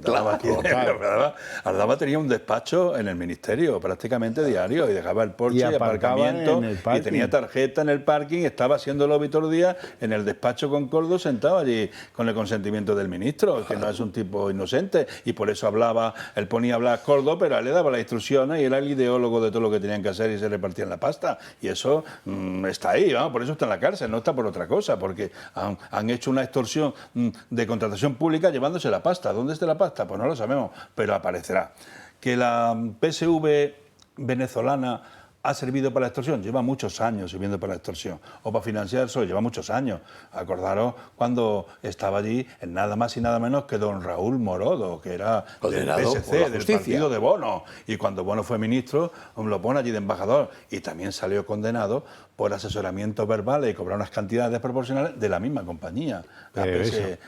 Aldama tenía un despacho en el ministerio prácticamente diario y dejaba el Porsche y aparcamiento y tenía tarjeta en el parking, estaba haciendo lobby todos los días en el despacho con Coldo, sentado allí con el consentimiento del ministro, que no es un tipo inocente, y por eso él ponía a hablar Coldo, pero a él le daba las instrucciones y era el ideólogo de todo lo que tenían que hacer y se repartían la pasta. Y eso está ahí, ¿no? Por eso está en la cárcel, no está por otra cosa, porque han hecho una extorsión de contratación pública llevándose la pasta. ¿Dónde está la pasta? Pues no lo sabemos, pero aparecerá. Que la PSV venezolana ha servido para la extorsión, lleva muchos años sirviendo para la extorsión, o para financiar eso, lleva muchos años. Acordaros cuando estaba allí nada más y nada menos que don Raúl Morodo, que era del PSC, del partido de Bono, y cuando Bono fue ministro, lo pone allí de embajador, y también salió condenado por asesoramiento verbal y cobrar unas cantidades desproporcionales de la misma compañía, la PSV,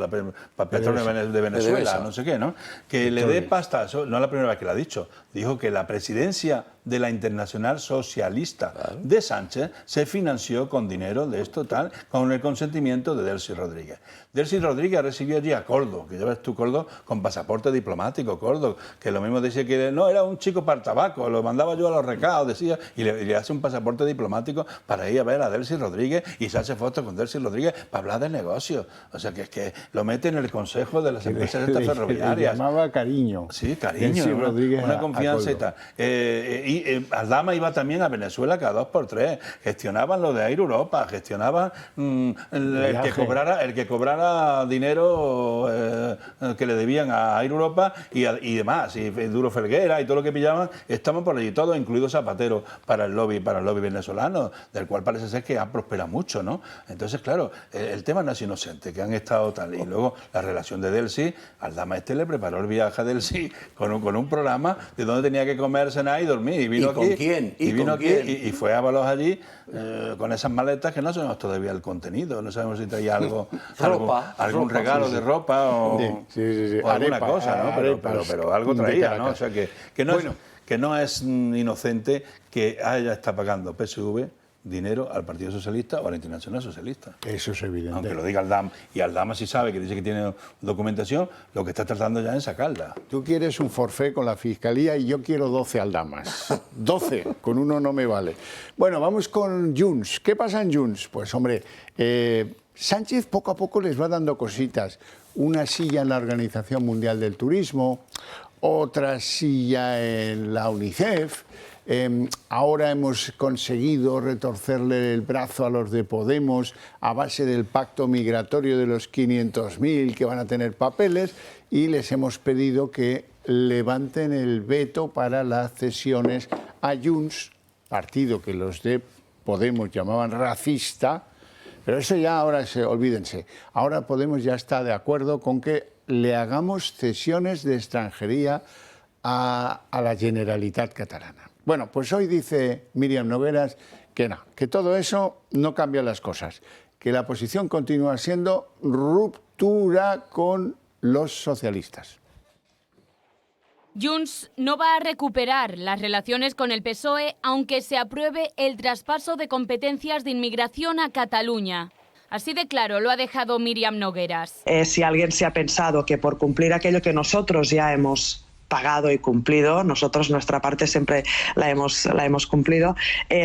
la Petróleo de Venezuela, no sé qué, ¿no? Que le dé pasta, eso no es la primera vez que lo ha dicho, dijo que la presidencia de la Internacional Socialista de Sánchez se financió con dinero de esto tal, con el consentimiento de Delcy Rodríguez. Delcy Rodríguez recibió allí a Coldo, que ya ves tú, Coldo, con pasaporte diplomático, Coldo, que lo mismo decía que no, era un chico para el tabaco, lo mandaba yo a los recados, decía, y le hace un pasaporte diplomático para ir a ver a Delcy Rodríguez y se hace fotos con Delcy Rodríguez para hablar de negocios. O sea, que es que lo mete en el consejo de las empresas estas ferroviarias. Le llamaba cariño. Sí, cariño, una confianza y tal. Y Aldama iba también a Venezuela cada 2x3, gestionaban lo de Air Europa, gestionaban el que cobrara dinero que le debían a Air Europa y demás, y Duro Felguera y todo lo que pillaban, estaban por allí todos, incluido Zapatero, para el lobby venezolano, del cual parece ser que ha prosperado mucho, ¿no? Entonces, claro, el tema no es inocente, que han estado tal, y luego la relación de Delcy, Aldama le preparó el viaje a Delcy con un programa de donde tenía que comer, cenar y dormir, y vino aquí. ¿Con quién? Y fue a Ábalos allí con esas maletas que no sabemos todavía el contenido, no sabemos si traía algo, algún regalo de ropa o alguna cosa, ¿no? Pero algo traía, ¿no? O sea que no es inocente que está pagando PSV dinero al Partido Socialista o a la Internacional Socialista. Eso es evidente. Aunque lo diga Aldama, y Aldama sí sabe, que dice que tiene documentación, lo que está tratando ya es sacarla. Tú quieres un forfait con la Fiscalía y yo quiero 12 Aldamas. 12, con uno no me vale. Bueno, vamos con Junts. ¿Qué pasa en Junts? Pues hombre, Sánchez poco a poco les va dando cositas. Una silla en la Organización Mundial del Turismo, otra silla en la UNICEF. Ahora hemos conseguido retorcerle el brazo a los de Podemos a base del pacto migratorio de los 500.000 que van a tener papeles, y les hemos pedido que levanten el veto para las cesiones a Junts, partido que los de Podemos llamaban racista, pero eso ya ahora olvídense. Ahora Podemos ya está de acuerdo con que le hagamos cesiones de extranjería a la Generalitat catalana. Bueno, pues hoy dice Míriam Nogueras que no, que todo eso no cambia las cosas, que la posición continúa siendo ruptura con los socialistas. Junts no va a recuperar las relaciones con el PSOE aunque se apruebe el traspaso de competencias de inmigración a Cataluña. Así de claro lo ha dejado Míriam Nogueras. Si alguien se ha pensado que por cumplir aquello que nosotros ya hemos pagado y cumplido. Nosotros nuestra parte siempre la hemos cumplido.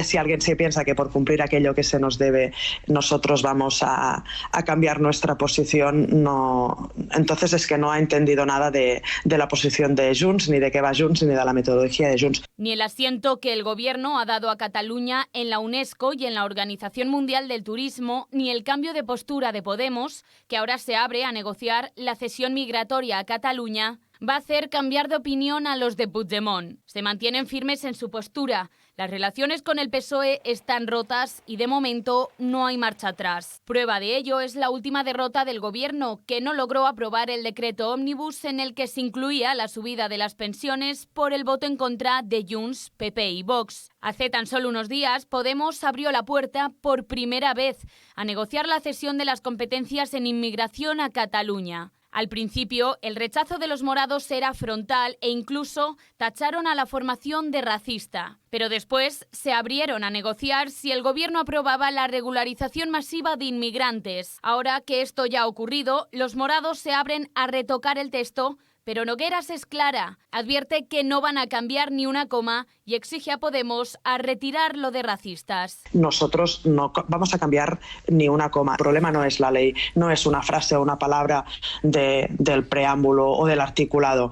Si alguien se piensa que por cumplir aquello que se nos debe nosotros vamos a cambiar nuestra posición, no, entonces es que no ha entendido nada de la posición de Junts, ni de qué va Junts, ni de la metodología de Junts. Ni el asiento que el Gobierno ha dado a Cataluña en la UNESCO y en la Organización Mundial del Turismo, ni el cambio de postura de Podemos, que ahora se abre a negociar la cesión migratoria a Cataluña, va a hacer cambiar de opinión a los de Puigdemont. Se mantienen firmes en su postura. Las relaciones con el PSOE están rotas y de momento no hay marcha atrás. Prueba de ello es la última derrota del Gobierno, que no logró aprobar el decreto ómnibus en el que se incluía la subida de las pensiones por el voto en contra de Junts, PP y Vox. Hace tan solo unos días, Podemos abrió la puerta por primera vez a negociar la cesión de las competencias en inmigración a Cataluña. Al principio, el rechazo de los morados era frontal e incluso tacharon a la formación de racista. Pero después se abrieron a negociar si el Gobierno aprobaba la regularización masiva de inmigrantes. Ahora que esto ya ha ocurrido, los morados se abren a retocar el texto, pero Nogueras es clara. Advierte que no van a cambiar ni una coma y exige a Podemos a retirar lo de racistas. Nosotros no vamos a cambiar ni una coma. El problema no es la ley, no es una frase o una palabra del preámbulo o del articulado.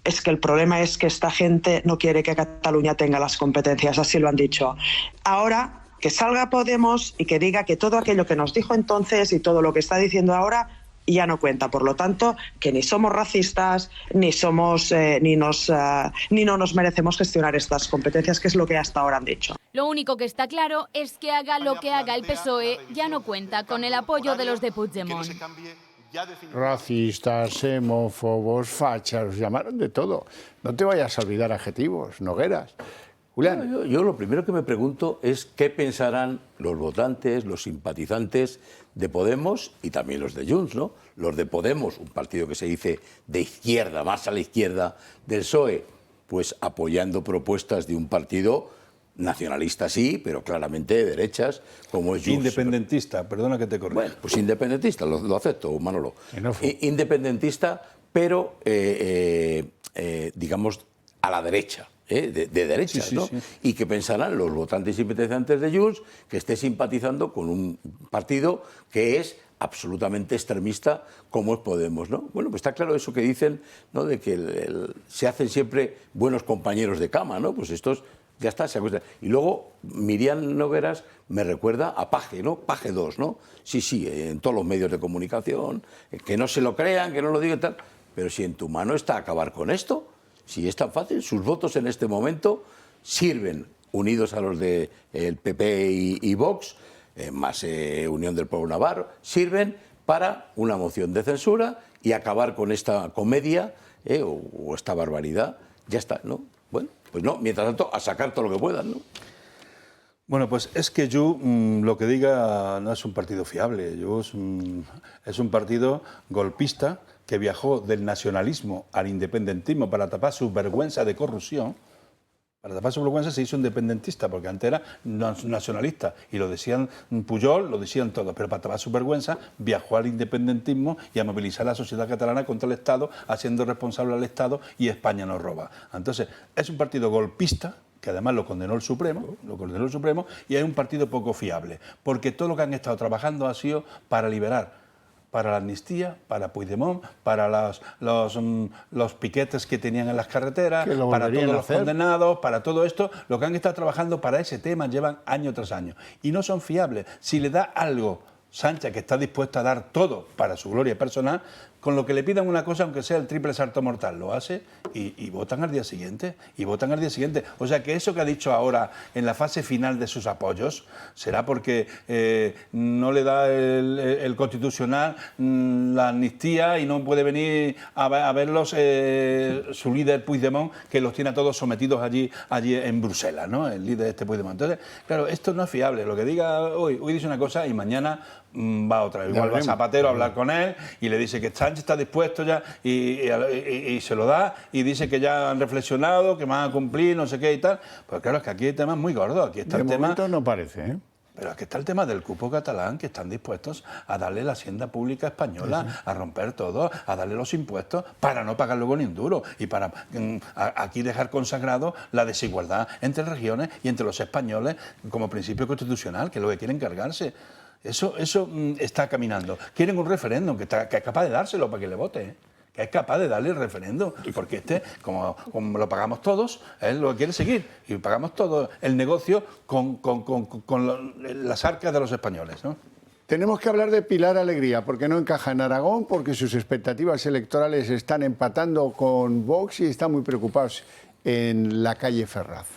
Es que el problema es que esta gente no quiere que Cataluña tenga las competencias, así lo han dicho. Ahora, que salga Podemos y que diga que todo aquello que nos dijo entonces y todo lo que está diciendo ahora ya no cuenta. Por lo tanto, que ni somos racistas, ni no nos merecemos gestionar estas competencias, que es lo que hasta ahora han dicho. Lo único que está claro es que haga lo que haga el PSOE, ya no cuenta con el apoyo de los de Puigdemont. Racistas, xenófobos, fachas, os llamaron de todo. No te vayas a olvidar adjetivos, Nogueras. Julián. Yo lo primero que me pregunto es qué pensarán los votantes, los simpatizantes de Podemos y también los de Junts, ¿no? Los de Podemos, un partido que se dice de izquierda, más a la izquierda del PSOE, pues apoyando propuestas de un partido nacionalista sí, pero claramente de derechas, como es Junts. Independentista, perdona que te corrija. Bueno, pues independentista, lo acepto, Manolo. Independentista, pero digamos a la derecha. De derechas, sí, ¿no? Sí. Y que pensarán los votantes y simpatizantes de Junts que esté simpatizando con un partido que es absolutamente extremista como es Podemos, ¿no? Bueno, pues está claro eso que dicen, ¿no? De que se hacen siempre buenos compañeros de cama, ¿no? Pues estos ya está, se acuestan. Y luego Miriam Nogueras me recuerda a Paje, ¿no? Paje 2, ¿no? Sí, en todos los medios de comunicación, que no se lo crean, que no lo digan tal, pero si en tu mano está acabar con esto. Si es tan fácil, sus votos en este momento sirven, unidos a los del PP y Vox, más Unión del Pueblo Navarro, sirven para una moción de censura y acabar con esta comedia o esta barbaridad. Ya está, ¿no? Bueno, pues no, mientras tanto, a sacar todo lo que puedan, ¿no? Bueno, pues es que Junts, lo que diga, no es un partido fiable. Junts es un partido golpista que viajó del nacionalismo al independentismo para tapar su vergüenza de corrupción. Para tapar su vergüenza se hizo independentista, porque antes era nacionalista, y lo decían Pujol, lo decían todos, pero para tapar su vergüenza viajó al independentismo y a movilizar a la sociedad catalana contra el Estado, haciendo responsable al Estado, y España nos roba. Entonces, es un partido golpista, que además lo condenó el Supremo, y es un partido poco fiable, porque todo lo que han estado trabajando ha sido para liberar, para la amnistía, para Puigdemont, para los piquetes que tenían en las carreteras, para todos los condenados, para todo esto, lo que han estado trabajando para ese tema llevan año tras año. Y no son fiables. Si le da algo Sánchez, que está dispuesto a dar todo para su gloria personal, con lo que le pidan una cosa, aunque sea el triple salto mortal, lo hace y votan al día siguiente. O sea que eso que ha dicho ahora en la fase final de sus apoyos será porque no le da el Constitucional la amnistía y no puede venir a verlos su líder Puigdemont, que los tiene a todos sometidos allí en Bruselas, ¿no? El líder de este Puigdemont. Entonces, claro, esto no es fiable. Lo que diga hoy dice una cosa y mañana va otra. Igual va Zapatero a hablar con él y le dice que Sánchez está dispuesto ya y se lo da y dice que ya han reflexionado, que van a cumplir, no sé qué y tal. Pues claro, es que aquí hay temas muy gordos. Aquí está el tema. De momento no parece, ¿eh? Pero aquí está el tema del cupo catalán, que están dispuestos a darle la hacienda pública española, a romper todo, a darle los impuestos para no pagar luego ni un duro y para aquí dejar consagrado la desigualdad entre regiones y entre los españoles como principio constitucional, que es lo que quieren cargarse. Eso está caminando. Quieren un referéndum que es capaz de dárselo para que le vote, que es capaz de darle el referéndum, porque como lo pagamos todos, él lo quiere seguir, y pagamos todo el negocio con las arcas de los españoles, ¿no? Tenemos que hablar de Pilar Alegría, porque no encaja en Aragón, porque sus expectativas electorales están empatando con Vox y están muy preocupados en la calle Ferraz.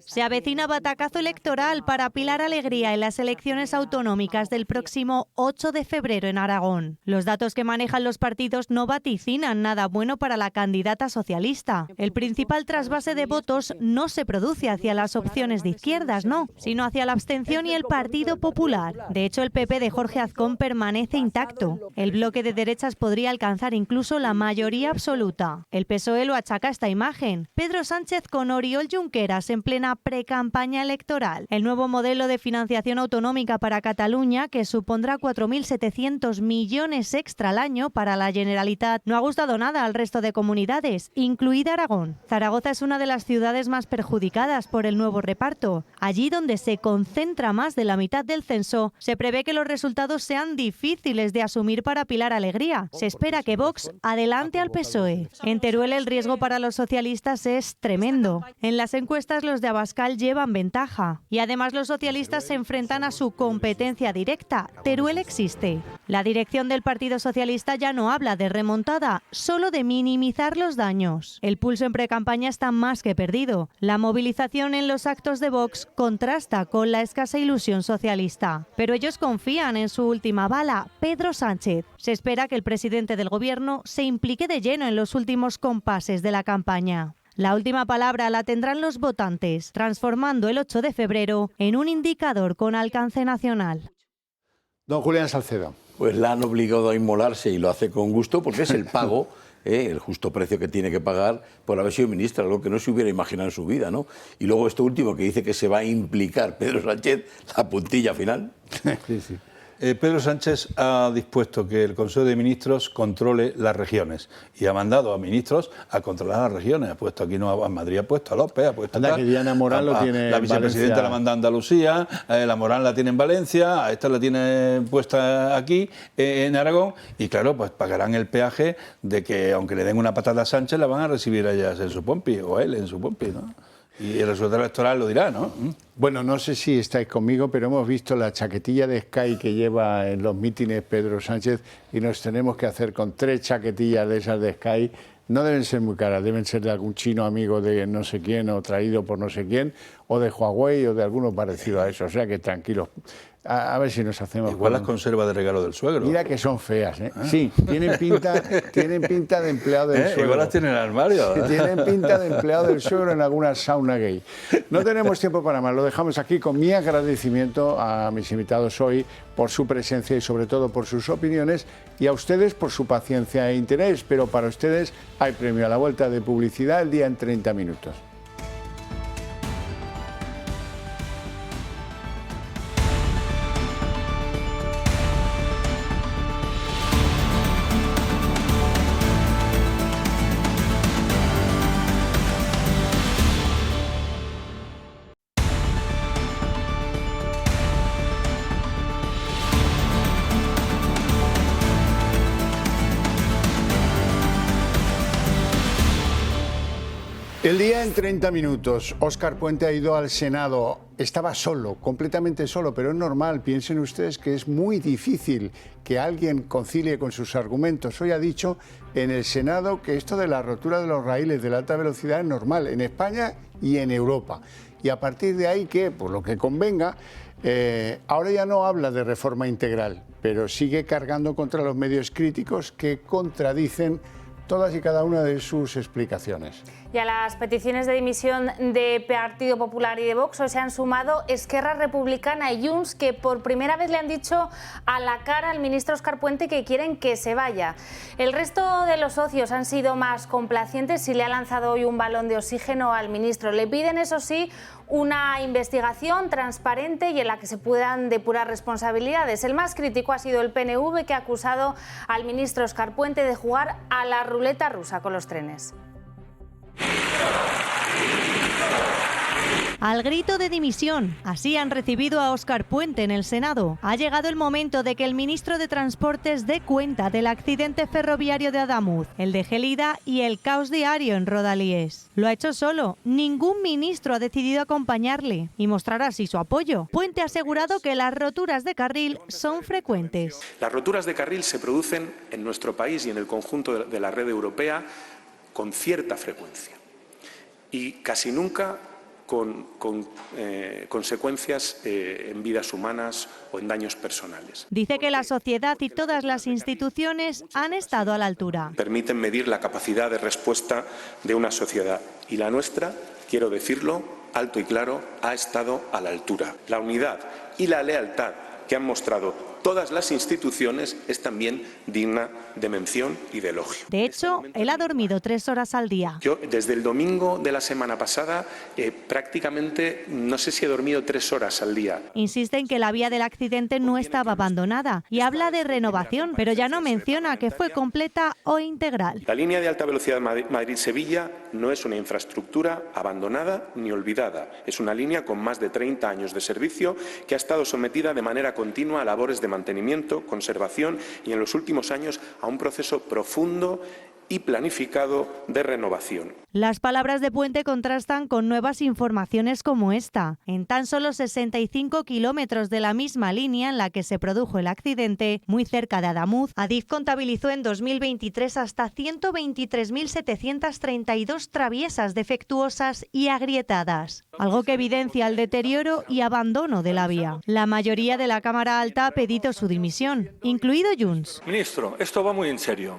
Se avecina batacazo electoral para Pilar Alegría en las elecciones autonómicas del próximo 8 de febrero en Aragón. Los datos que manejan los partidos no vaticinan nada bueno para la candidata socialista. El principal trasvase de votos no se produce hacia las opciones de izquierdas, no, sino hacia la abstención y el Partido Popular. De hecho, el PP de Jorge Azcón permanece intacto. El bloque de derechas podría alcanzar incluso la mayoría absoluta. El PSOE lo achaca a esta imagen. Pedro Sánchez con Oriol Junqueras en plena precampaña electoral. El nuevo modelo de financiación autonómica para Cataluña, que supondrá 4.700 millones extra al año para la Generalitat, no ha gustado nada al resto de comunidades, incluida Aragón. Zaragoza es una de las ciudades más perjudicadas por el nuevo reparto. Allí donde se concentra más de la mitad del censo, se prevé que los resultados sean difíciles de asumir para Pilar Alegría. Se espera que Vox adelante al PSOE. En Teruel el riesgo para los socialistas es tremendo. En las encuestas los de Abascal llevan ventaja y además los socialistas se enfrentan a su competencia directa. Teruel existe. La dirección del Partido Socialista ya no habla de remontada, solo de minimizar los daños. El pulso en precampaña está más que perdido. La movilización en los actos de Vox contrasta con la escasa ilusión socialista. Pero ellos confían en su última bala, Pedro Sánchez. Se espera que el presidente del gobierno se implique de lleno en los últimos compases de la campaña. La última palabra la tendrán los votantes, transformando el 8 de febrero en un indicador con alcance nacional. Don Julián Salcedo. Pues la han obligado a inmolarse y lo hace con gusto porque es el pago, el justo precio que tiene que pagar por haber sido ministra, algo que no se hubiera imaginado en su vida, ¿no? Y luego esto último que dice que se va a implicar Pedro Sánchez, la puntilla final. Sí, sí. Pedro Sánchez ha dispuesto que el Consejo de Ministros controle las regiones y ha mandado a ministros a controlar las regiones. Ha puesto aquí a Madrid, ha puesto a López, ha puesto que Diana Morán lo tiene la en vicepresidenta Valencia. la manda a Andalucía, la Morán la tiene en Valencia, a esta la tiene puesta aquí en Aragón y claro, pues pagarán el peaje de que aunque le den una patada a Sánchez la van a recibir a ellas en su pompi o él en su pompi, ¿no? Y el resultado electoral lo dirá, ¿no? Bueno, no sé si estáis conmigo, pero hemos visto la chaquetilla de Sky que lleva en los mítines Pedro Sánchez y nos tenemos que hacer con 3 chaquetillas de esas de Sky. No deben ser muy caras, deben ser de algún chino amigo de no sé quién o traído por no sé quién, o de Huawei o de alguno parecido a eso. O sea que tranquilos. A ver si nos hacemos... Igual las conservas de regalo del suegro. Mira que son feas, ¿eh? Sí, tienen pinta de empleado del suegro. Igual las tiene en el armario. Tienen pinta de empleado del suegro en alguna sauna gay. No tenemos tiempo para más, lo dejamos aquí con mi agradecimiento a mis invitados hoy por su presencia y sobre todo por sus opiniones y a ustedes por su paciencia e interés, pero para ustedes hay premio a la vuelta de publicidad el día en 30 minutos. El día en 30 minutos. Óscar Puente ha ido al Senado. Estaba solo, completamente solo, pero es normal. Piensen ustedes que es muy difícil que alguien concilie con sus argumentos. Hoy ha dicho en el Senado que esto de la rotura de los raíles de la alta velocidad es normal en España y en Europa. Y a partir de ahí que, por lo que convenga, ahora ya no habla de reforma integral, pero sigue cargando contra los medios críticos que contradicen todas y cada una de sus explicaciones. Y a las peticiones de dimisión de Partido Popular y de Vox se han sumado Esquerra Republicana y Junts, que por primera vez le han dicho a la cara al ministro Óscar Puente que quieren que se vaya. El resto de los socios han sido más complacientes y le ha lanzado hoy un balón de oxígeno al ministro. Le piden, eso sí, una investigación transparente y en la que se puedan depurar responsabilidades. El más crítico ha sido el PNV, que ha acusado al ministro Óscar Puente de jugar a la ruleta rusa con los trenes. Al grito de dimisión, así han recibido a Óscar Puente en el Senado. Ha llegado el momento de que el ministro de Transportes dé cuenta del accidente ferroviario de Adamuz, el de Gelida y el caos diario en Rodalies. Lo ha hecho solo, ningún ministro ha decidido acompañarle y mostrar así su apoyo. Puente ha asegurado que las roturas de carril son frecuentes. Las roturas de carril se producen en nuestro país y en el conjunto de la red europea con cierta frecuencia y casi nunca con consecuencias en vidas humanas o en daños personales. Dice que la sociedad y todas las instituciones han estado a la altura. Permiten medir la capacidad de respuesta de una sociedad y la nuestra, quiero decirlo alto y claro, ha estado a la altura. La unidad y la lealtad que han mostrado todas las instituciones es también digna de mención y de elogio. De hecho, él ha dormido 3 horas al día. Yo desde el domingo de la semana pasada prácticamente no sé si he dormido 3 horas al día. Insiste en que la vía del accidente no estaba abandonada y habla de renovación, pero ya no menciona que fue completa o integral. La línea de alta velocidad Madrid-Sevilla no es una infraestructura abandonada ni olvidada. Es una línea con más de 30 años de servicio que ha estado sometida de manera continua a labores de mantenimiento, conservación y en los últimos años a un proceso profundo y planificado de renovación. Las palabras de Puente contrastan con nuevas informaciones como esta. En tan solo 65 kilómetros de la misma línea en la que se produjo el accidente, muy cerca de Adamuz, Adif contabilizó en 2023 hasta 123.732 traviesas defectuosas y agrietadas, algo que evidencia el deterioro y abandono de la vía. La mayoría de la Cámara Alta ha pedido su dimisión, incluido Junts. Ministro, esto va muy en serio.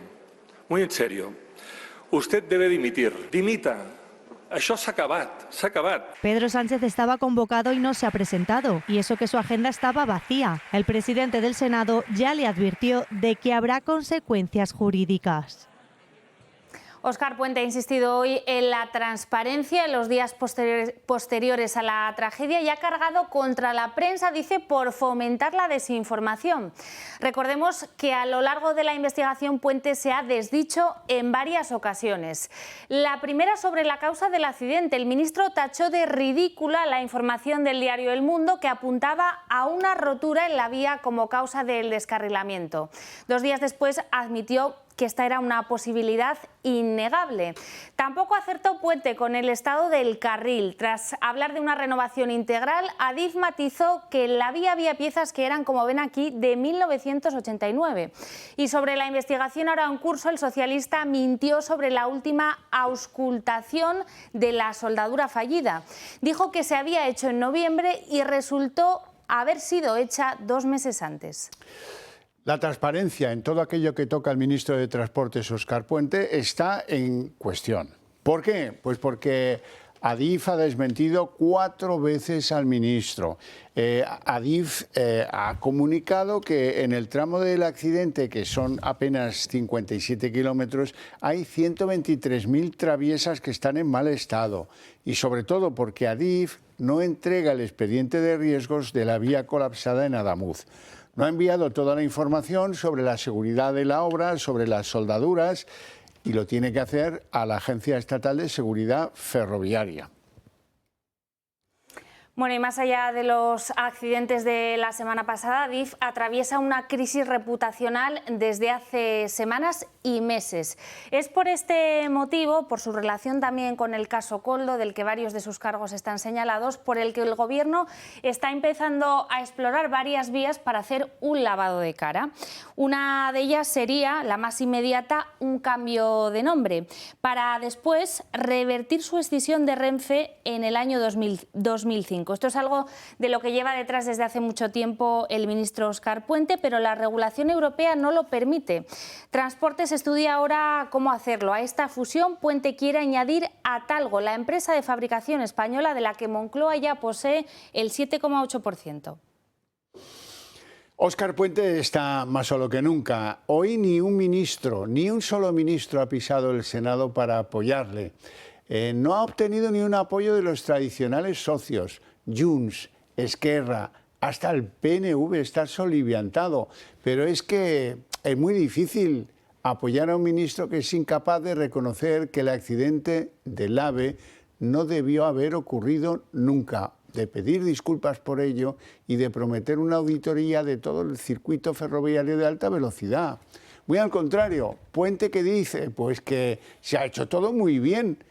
Muy en serio. Usted debe dimitir. Dimita. Això s'ha acabat. Pedro Sánchez estaba convocado y no se ha presentado, y eso que su agenda estaba vacía. El presidente del Senado ya le advirtió de que habrá consecuencias jurídicas. Óscar Puente ha insistido hoy en la transparencia en los días posteriores a la tragedia y ha cargado contra la prensa, dice, por fomentar la desinformación. Recordemos que a lo largo de la investigación Puente se ha desdicho en varias ocasiones. La primera sobre la causa del accidente. El ministro tachó de ridícula la información del diario El Mundo que apuntaba a una rotura en la vía como causa del descarrilamiento. 2 días después admitió que esta era una posibilidad innegable. Tampoco acertó Puente con el estado del carril. Tras hablar de una renovación integral, Adif matizó que en la vía había piezas que eran, como ven aquí, de 1989. Y sobre la investigación ahora en curso, el socialista mintió sobre la última auscultación de la soldadura fallida. Dijo que se había hecho en noviembre y resultó haber sido hecha 2 meses antes. La transparencia en todo aquello que toca el ministro de Transportes, Óscar Puente, está en cuestión. ¿Por qué? Pues porque Adif ha desmentido 4 veces al ministro. Adif ha comunicado que en el tramo del accidente, que son apenas 57 kilómetros, hay 123.000 traviesas que están en mal estado. Y sobre todo porque Adif no entrega el expediente de riesgos de la vía colapsada en Adamuz. No ha enviado toda la información sobre la seguridad de la obra, sobre las soldaduras, y lo tiene que hacer a la Agencia Estatal de Seguridad Ferroviaria. Bueno, y más allá de los accidentes de la semana pasada, Adif atraviesa una crisis reputacional desde hace semanas y meses. Es por este motivo, por su relación también con el caso Koldo, del que varios de sus cargos están señalados, por el que el Gobierno está empezando a explorar varias vías para hacer un lavado de cara. Una de ellas sería, la más inmediata, un cambio de nombre, para después revertir su escisión de Renfe en el año 2005. 45. Esto es algo de lo que lleva detrás desde hace mucho tiempo el ministro Óscar Puente, pero la regulación europea no lo permite. Transportes estudia ahora cómo hacerlo. A esta fusión, Puente quiere añadir a Talgo, la empresa de fabricación española de la que Moncloa ya posee el 7,8%. Óscar Puente está más solo que nunca. Hoy ni un solo ministro ha pisado el Senado para apoyarle. No ha obtenido ni un apoyo de los tradicionales socios, Junts, Esquerra, hasta el PNV está soliviantado. Pero es que es muy difícil apoyar a un ministro que es incapaz de reconocer que el accidente del AVE no debió haber ocurrido nunca, de pedir disculpas por ello y de prometer una auditoría de todo el circuito ferroviario de alta velocidad. Muy al contrario, Puente, ¿qué dice? Pues que se ha hecho todo muy bien.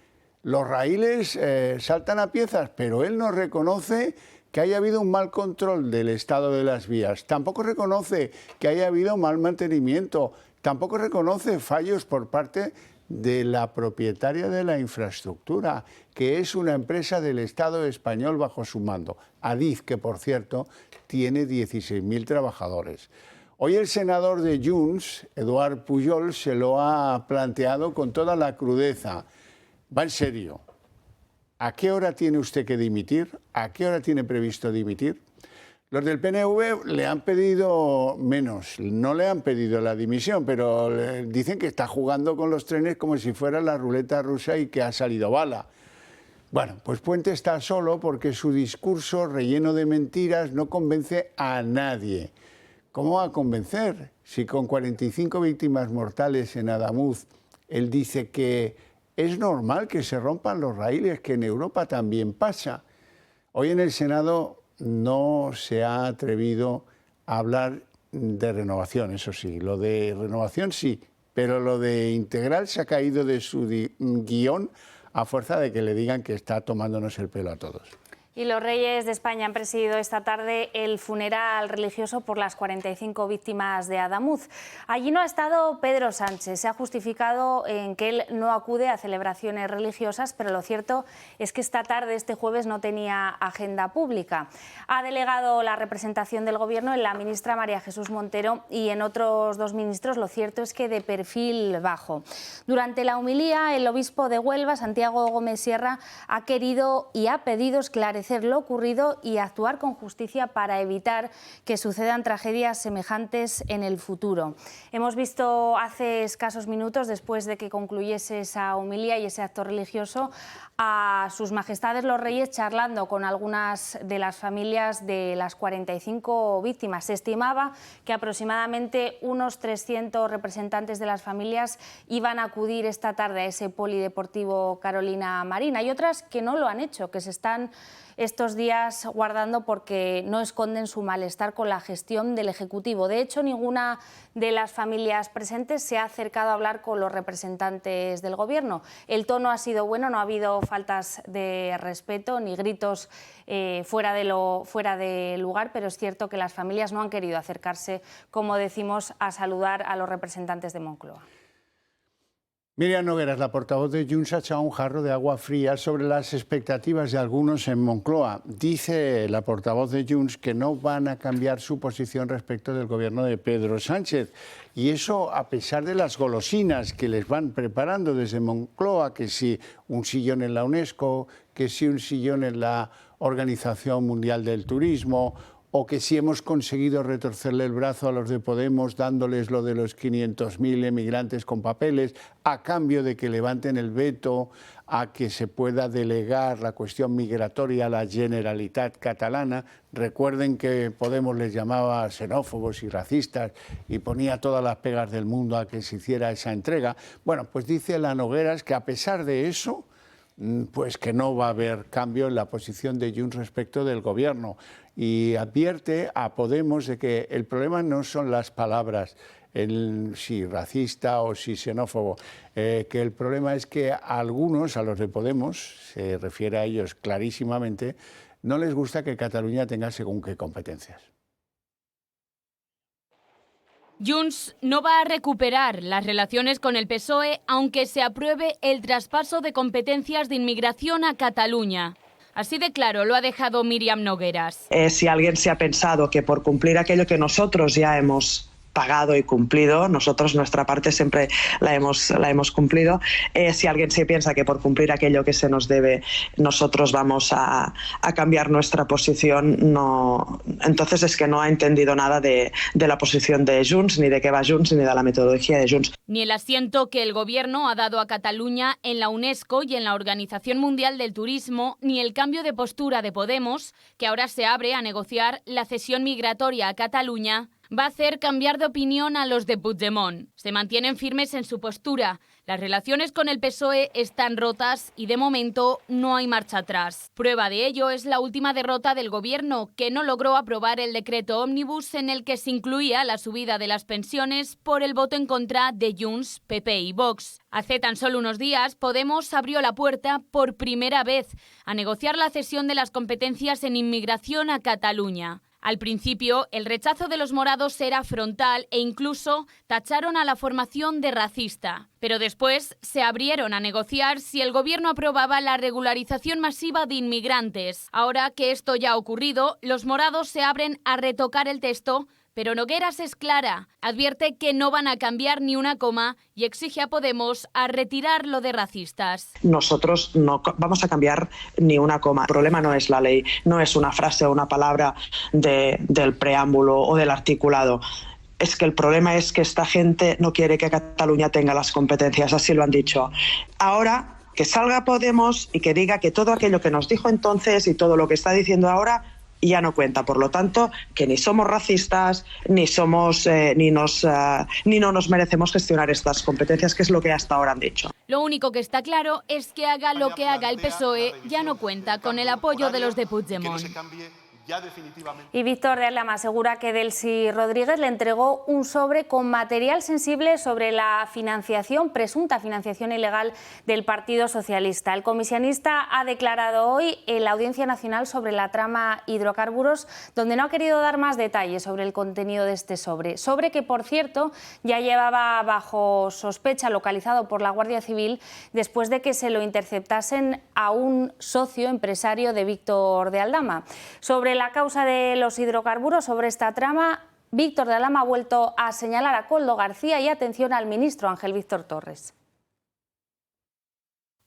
Los raíles saltan a piezas, pero él no reconoce que haya habido un mal control del estado de las vías. Tampoco reconoce que haya habido mal mantenimiento. Tampoco reconoce fallos por parte de la propietaria de la infraestructura, que es una empresa del Estado español bajo su mando, Adif, que por cierto tiene 16.000 trabajadores. Hoy el senador de Junts, Eduard Pujol, se lo ha planteado con toda la crudeza. Va en serio. ¿A qué hora tiene usted que dimitir? ¿A qué hora tiene previsto dimitir? Los del PNV le han pedido menos, no le han pedido la dimisión, pero le dicen que está jugando con los trenes como si fuera la ruleta rusa y que ha salido bala. Bueno, pues Puente está solo porque su discurso relleno de mentiras no convence a nadie. ¿Cómo va a convencer? Si con 45 víctimas mortales en Adamuz, él dice que es normal que se rompan los raíles, que en Europa también pasa. Hoy en el Senado no se ha atrevido a hablar de renovación, eso sí. Lo de renovación sí, pero lo de integral se ha caído de su guión a fuerza de que le digan que está tomándonos el pelo a todos. Y los reyes de España han presidido esta tarde el funeral religioso por las 45 víctimas de Adamuz. Allí no ha estado Pedro Sánchez. Se ha justificado en que él no acude a celebraciones religiosas, pero lo cierto es que esta tarde, este jueves, no tenía agenda pública. Ha delegado la representación del Gobierno en la ministra María Jesús Montero y en otros dos ministros, lo cierto es que de perfil bajo. Durante la homilía, el obispo de Huelva, Santiago Gómez Sierra, ha querido y ha pedido esclarecer lo ocurrido y actuar con justicia para evitar que sucedan tragedias semejantes en el futuro. Hemos visto hace escasos minutos, después de que concluyese esa homilía y ese acto religioso, a sus majestades los reyes charlando con algunas de las familias de las 45 víctimas. Se estimaba que aproximadamente unos 300 representantes de las familias iban a acudir esta tarde a ese polideportivo Carolina Marín. Hay otras que no lo han hecho, que se están estos días guardando porque no esconden su malestar con la gestión del Ejecutivo. De hecho, ninguna de las familias presentes se ha acercado a hablar con los representantes del Gobierno. El tono ha sido bueno, no ha habido faltas de respeto ni gritos fuera de lugar, pero es cierto que las familias no han querido acercarse, como decimos, a saludar a los representantes de Moncloa. Míriam Nogueras, la portavoz de Junts, ha echado un jarro de agua fría sobre las expectativas de algunos en Moncloa. Dice la portavoz de Junts que no van a cambiar su posición respecto del gobierno de Pedro Sánchez. Y eso a pesar de las golosinas que les van preparando desde Moncloa, que si un sillón en la UNESCO, que si un sillón en la Organización Mundial del Turismo, o que si hemos conseguido retorcerle el brazo a los de Podemos dándoles lo de los 500.000 emigrantes con papeles, a cambio de que levanten el veto a que se pueda delegar la cuestión migratoria a la Generalitat catalana. Recuerden que Podemos les llamaba xenófobos y racistas y ponía todas las pegas del mundo a que se hiciera esa entrega. Bueno, pues dice la Nogueras que a pesar de eso, pues que no va a haber cambio en la posición de Junts respecto del gobierno, y advierte a Podemos de que el problema no son las palabras, si racista o si xenófobo, que el problema es que a algunos, a los de Podemos, se refiere a ellos clarísimamente, no les gusta que Cataluña tenga según qué competencias. Junts no va a recuperar las relaciones con el PSOE aunque se apruebe el traspaso de competencias de inmigración a Cataluña. Así de claro lo ha dejado Míriam Nogueras. Si alguien se ha pensado que por cumplir aquello que nosotros ya hemos pagado y cumplido, nosotros nuestra parte siempre la hemos cumplido, si alguien se piensa que por cumplir aquello que se nos debe nosotros vamos a cambiar nuestra posición, no, entonces es que no ha entendido nada de la posición de Junts, ni de qué va Junts, ni de la metodología de Junts. Ni el asiento que el Gobierno ha dado a Cataluña en la UNESCO y en la Organización Mundial del Turismo, ni el cambio de postura de Podemos, que ahora se abre a negociar la cesión migratoria a Cataluña, va a hacer cambiar de opinión a los de Puigdemont. Se mantienen firmes en su postura. Las relaciones con el PSOE están rotas y de momento no hay marcha atrás. Prueba de ello es la última derrota del Gobierno, que no logró aprobar el decreto ómnibus en el que se incluía la subida de las pensiones por el voto en contra de Junts, PP y Vox. Hace tan solo unos días, Podemos abrió la puerta por primera vez a negociar la cesión de las competencias en inmigración a Cataluña. Al principio, el rechazo de los morados era frontal e incluso tacharon a la formación de racista. Pero después se abrieron a negociar si el Gobierno aprobaba la regularización masiva de inmigrantes. Ahora que esto ya ha ocurrido, los morados se abren a retocar el texto, pero Nogueras es clara. Advierte que no van a cambiar ni una coma y exige a Podemos a retirar lo de racistas. Nosotros no vamos a cambiar ni una coma. El problema no es la ley, no es una frase o una palabra del preámbulo o del articulado. Es que el problema es que esta gente no quiere que Cataluña tenga las competencias, así lo han dicho. Ahora, que salga Podemos y que diga que todo aquello que nos dijo entonces y todo lo que está diciendo ahora ya no cuenta. Por lo tanto, que ni somos racistas, ni no nos merecemos gestionar estas competencias, que es lo que hasta ahora han dicho. Lo único que está claro es que haga lo que haga el PSOE, ya no cuenta con el apoyo de los de Puigdemont. Y Víctor de Aldama asegura que Delcy Rodríguez le entregó un sobre con material sensible sobre la presunta financiación ilegal del Partido Socialista. El comisionista ha declarado hoy en la Audiencia Nacional sobre la trama hidrocarburos, donde no ha querido dar más detalles sobre el contenido de este sobre. Sobre que, por cierto, ya llevaba bajo sospecha, localizado por la Guardia Civil, después de que se lo interceptasen a un socio empresario de Víctor de Aldama. Sobre la causa de los hidrocarburos, sobre esta trama, Víctor de Aldama ha vuelto a señalar a Koldo García y atención al ministro Ángel Víctor Torres.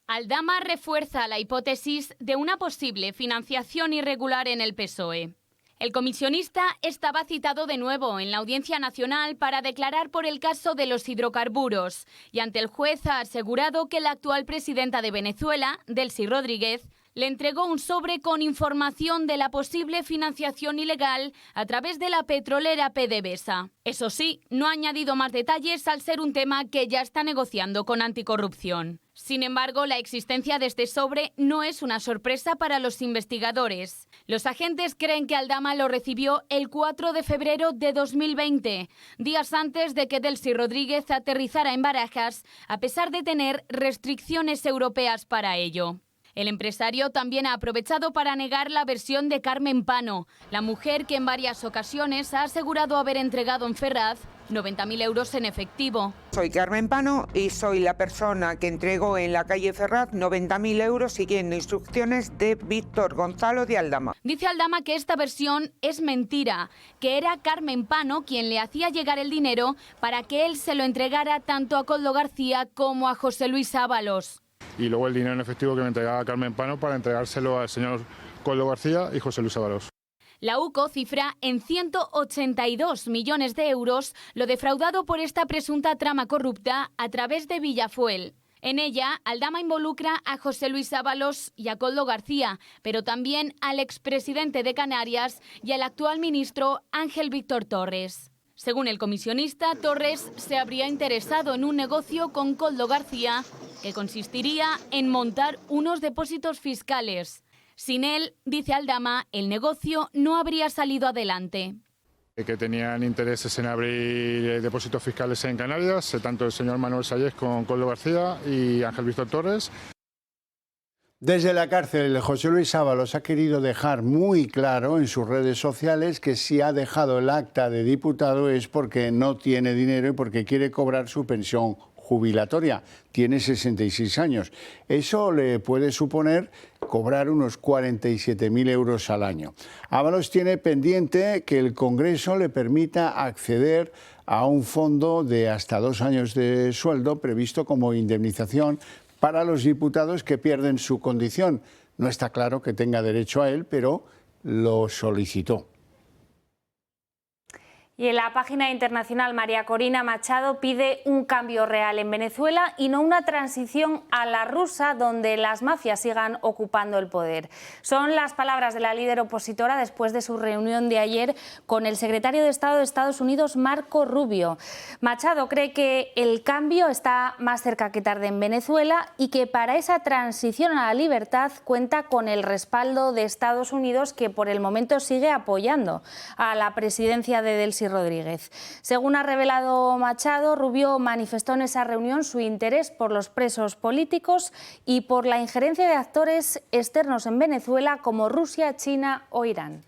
Aldama refuerza la hipótesis de una posible financiación irregular en el PSOE. El comisionista estaba citado de nuevo en la Audiencia Nacional para declarar por el caso de los hidrocarburos y ante el juez ha asegurado que la actual presidenta de Venezuela, Delcy Rodríguez, le entregó un sobre con información de la posible financiación ilegal a través de la petrolera PDVSA. Eso sí, no ha añadido más detalles al ser un tema que ya está negociando con Anticorrupción. Sin embargo, la existencia de este sobre no es una sorpresa para los investigadores. Los agentes creen que Aldama lo recibió el 4 de febrero de 2020, días antes de que Delcy Rodríguez aterrizara en Barajas, a pesar de tener restricciones europeas para ello. El empresario también ha aprovechado para negar la versión de Carmen Pano, la mujer que en varias ocasiones ha asegurado haber entregado en Ferraz 90.000 euros en efectivo. Soy Carmen Pano y soy la persona que entregó en la calle Ferraz 90.000 euros siguiendo instrucciones de Víctor Gonzalo de Aldama. Dice Aldama que esta versión es mentira, que era Carmen Pano quien le hacía llegar el dinero para que él se lo entregara tanto a Koldo García como a José Luis Ábalos. Y luego el dinero en efectivo que me entregaba Carmen Pano para entregárselo al señor Koldo García y José Luis Ábalos. La UCO cifra en 182 millones de euros lo defraudado por esta presunta trama corrupta a través de Villafuel. En ella, Aldama involucra a José Luis Ábalos y a Koldo García, pero también al expresidente de Canarias y al actual ministro Ángel Víctor Torres. Según el comisionista, Torres se habría interesado en un negocio con Koldo García que consistiría en montar unos depósitos fiscales. Sin él, dice Aldama, el negocio no habría salido adelante. Que tenían intereses en abrir depósitos fiscales en Canarias, tanto el señor Manuel Sayés con Koldo García y Ángel Víctor Torres. Desde la cárcel, José Luis Ábalos ha querido dejar muy claro en sus redes sociales que si ha dejado el acta de diputado es porque no tiene dinero y porque quiere cobrar su pensión jubilatoria. Tiene 66 años. Eso le puede suponer cobrar unos 47.000 euros al año. Ábalos tiene pendiente que el Congreso le permita acceder a un fondo de hasta 2 años de sueldo previsto como indemnización para los diputados que pierden su condición. No está claro que tenga derecho a él, pero lo solicitó. Y en la página internacional, María Corina Machado pide un cambio real en Venezuela y no una transición a la rusa donde las mafias sigan ocupando el poder. Son las palabras de la líder opositora después de su reunión de ayer con el secretario de Estado de Estados Unidos, Marco Rubio. Machado cree que el cambio está más cerca que tarde en Venezuela y que para esa transición a la libertad cuenta con el respaldo de Estados Unidos, que por el momento sigue apoyando a la presidencia de Delcy Rodríguez. Según ha revelado Machado, Rubio manifestó en esa reunión su interés por los presos políticos y por la injerencia de actores externos en Venezuela como Rusia, China o Irán.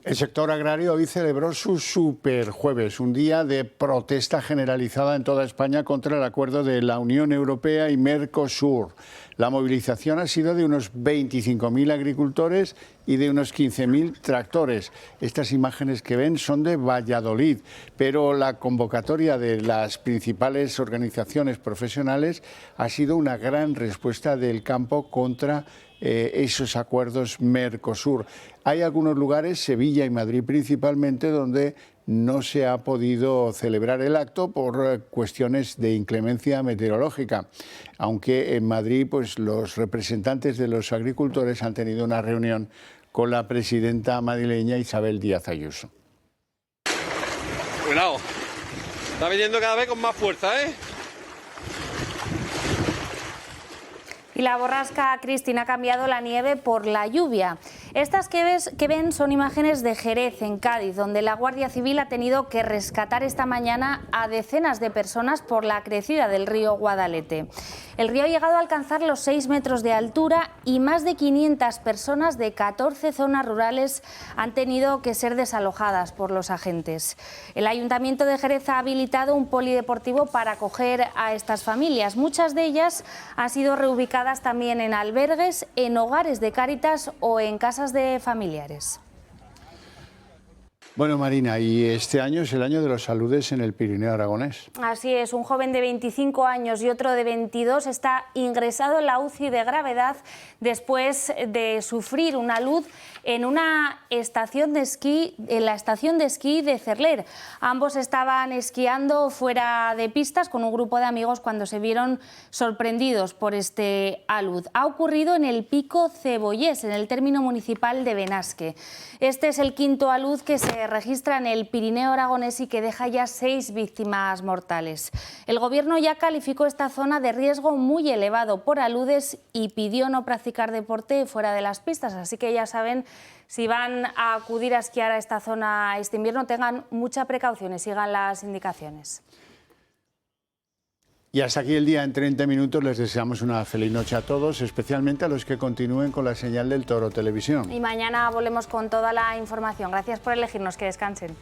El sector agrario hoy celebró su Superjueves, un día de protesta generalizada en toda España contra el acuerdo de la Unión Europea y Mercosur. La movilización ha sido de unos 25.000 agricultores y de unos 15.000 tractores. Estas imágenes que ven son de Valladolid, pero la convocatoria de las principales organizaciones profesionales ha sido una gran respuesta del campo contra esos acuerdos Mercosur. Hay algunos lugares, Sevilla y Madrid principalmente, donde no se ha podido celebrar el acto por cuestiones de inclemencia meteorológica, aunque en Madrid pues, los representantes de los agricultores han tenido una reunión con la presidenta madrileña Isabel Díaz Ayuso. Cuidado, está viniendo cada vez con más fuerza, ¿eh? Y la borrasca Cristina ha cambiado la nieve por la lluvia. Estas que ven son imágenes de Jerez, en Cádiz, donde la Guardia Civil ha tenido que rescatar esta mañana a decenas de personas por la crecida del río Guadalete. El río ha llegado a alcanzar los 6 metros de altura y más de 500 personas de 14 zonas rurales han tenido que ser desalojadas por los agentes. El Ayuntamiento de Jerez ha habilitado un polideportivo para acoger a estas familias. Muchas de ellas han sido reubicadas también en albergues, en hogares de Cáritas o en casas de familiares. Bueno, Marina, y este año es el año de los saludes en el Pirineo aragonés. Así es, un joven de 25 años y otro de 22 está ingresado en la UCI de gravedad después de sufrir una luz en una estación de esquí, en la estación de esquí de Cerler. Ambos estaban esquiando fuera de pistas con un grupo de amigos cuando se vieron sorprendidos por este alud. Ha ocurrido en el Pico Cebollés, en el término municipal de Benasque. Este es el quinto alud que se registra en el Pirineo aragonés y que deja ya 6 víctimas mortales. El Gobierno ya calificó esta zona de riesgo muy elevado por aludes y pidió no practicar deporte fuera de las pistas, así que ya saben, si van a acudir a esquiar a esta zona este invierno, tengan mucha precaución y sigan las indicaciones. Y hasta aquí el día en 30 minutos. Les deseamos una feliz noche a todos, especialmente a los que continúen con la señal del Toro Televisión. Y mañana volvemos con toda la información. Gracias por elegirnos, que descansen.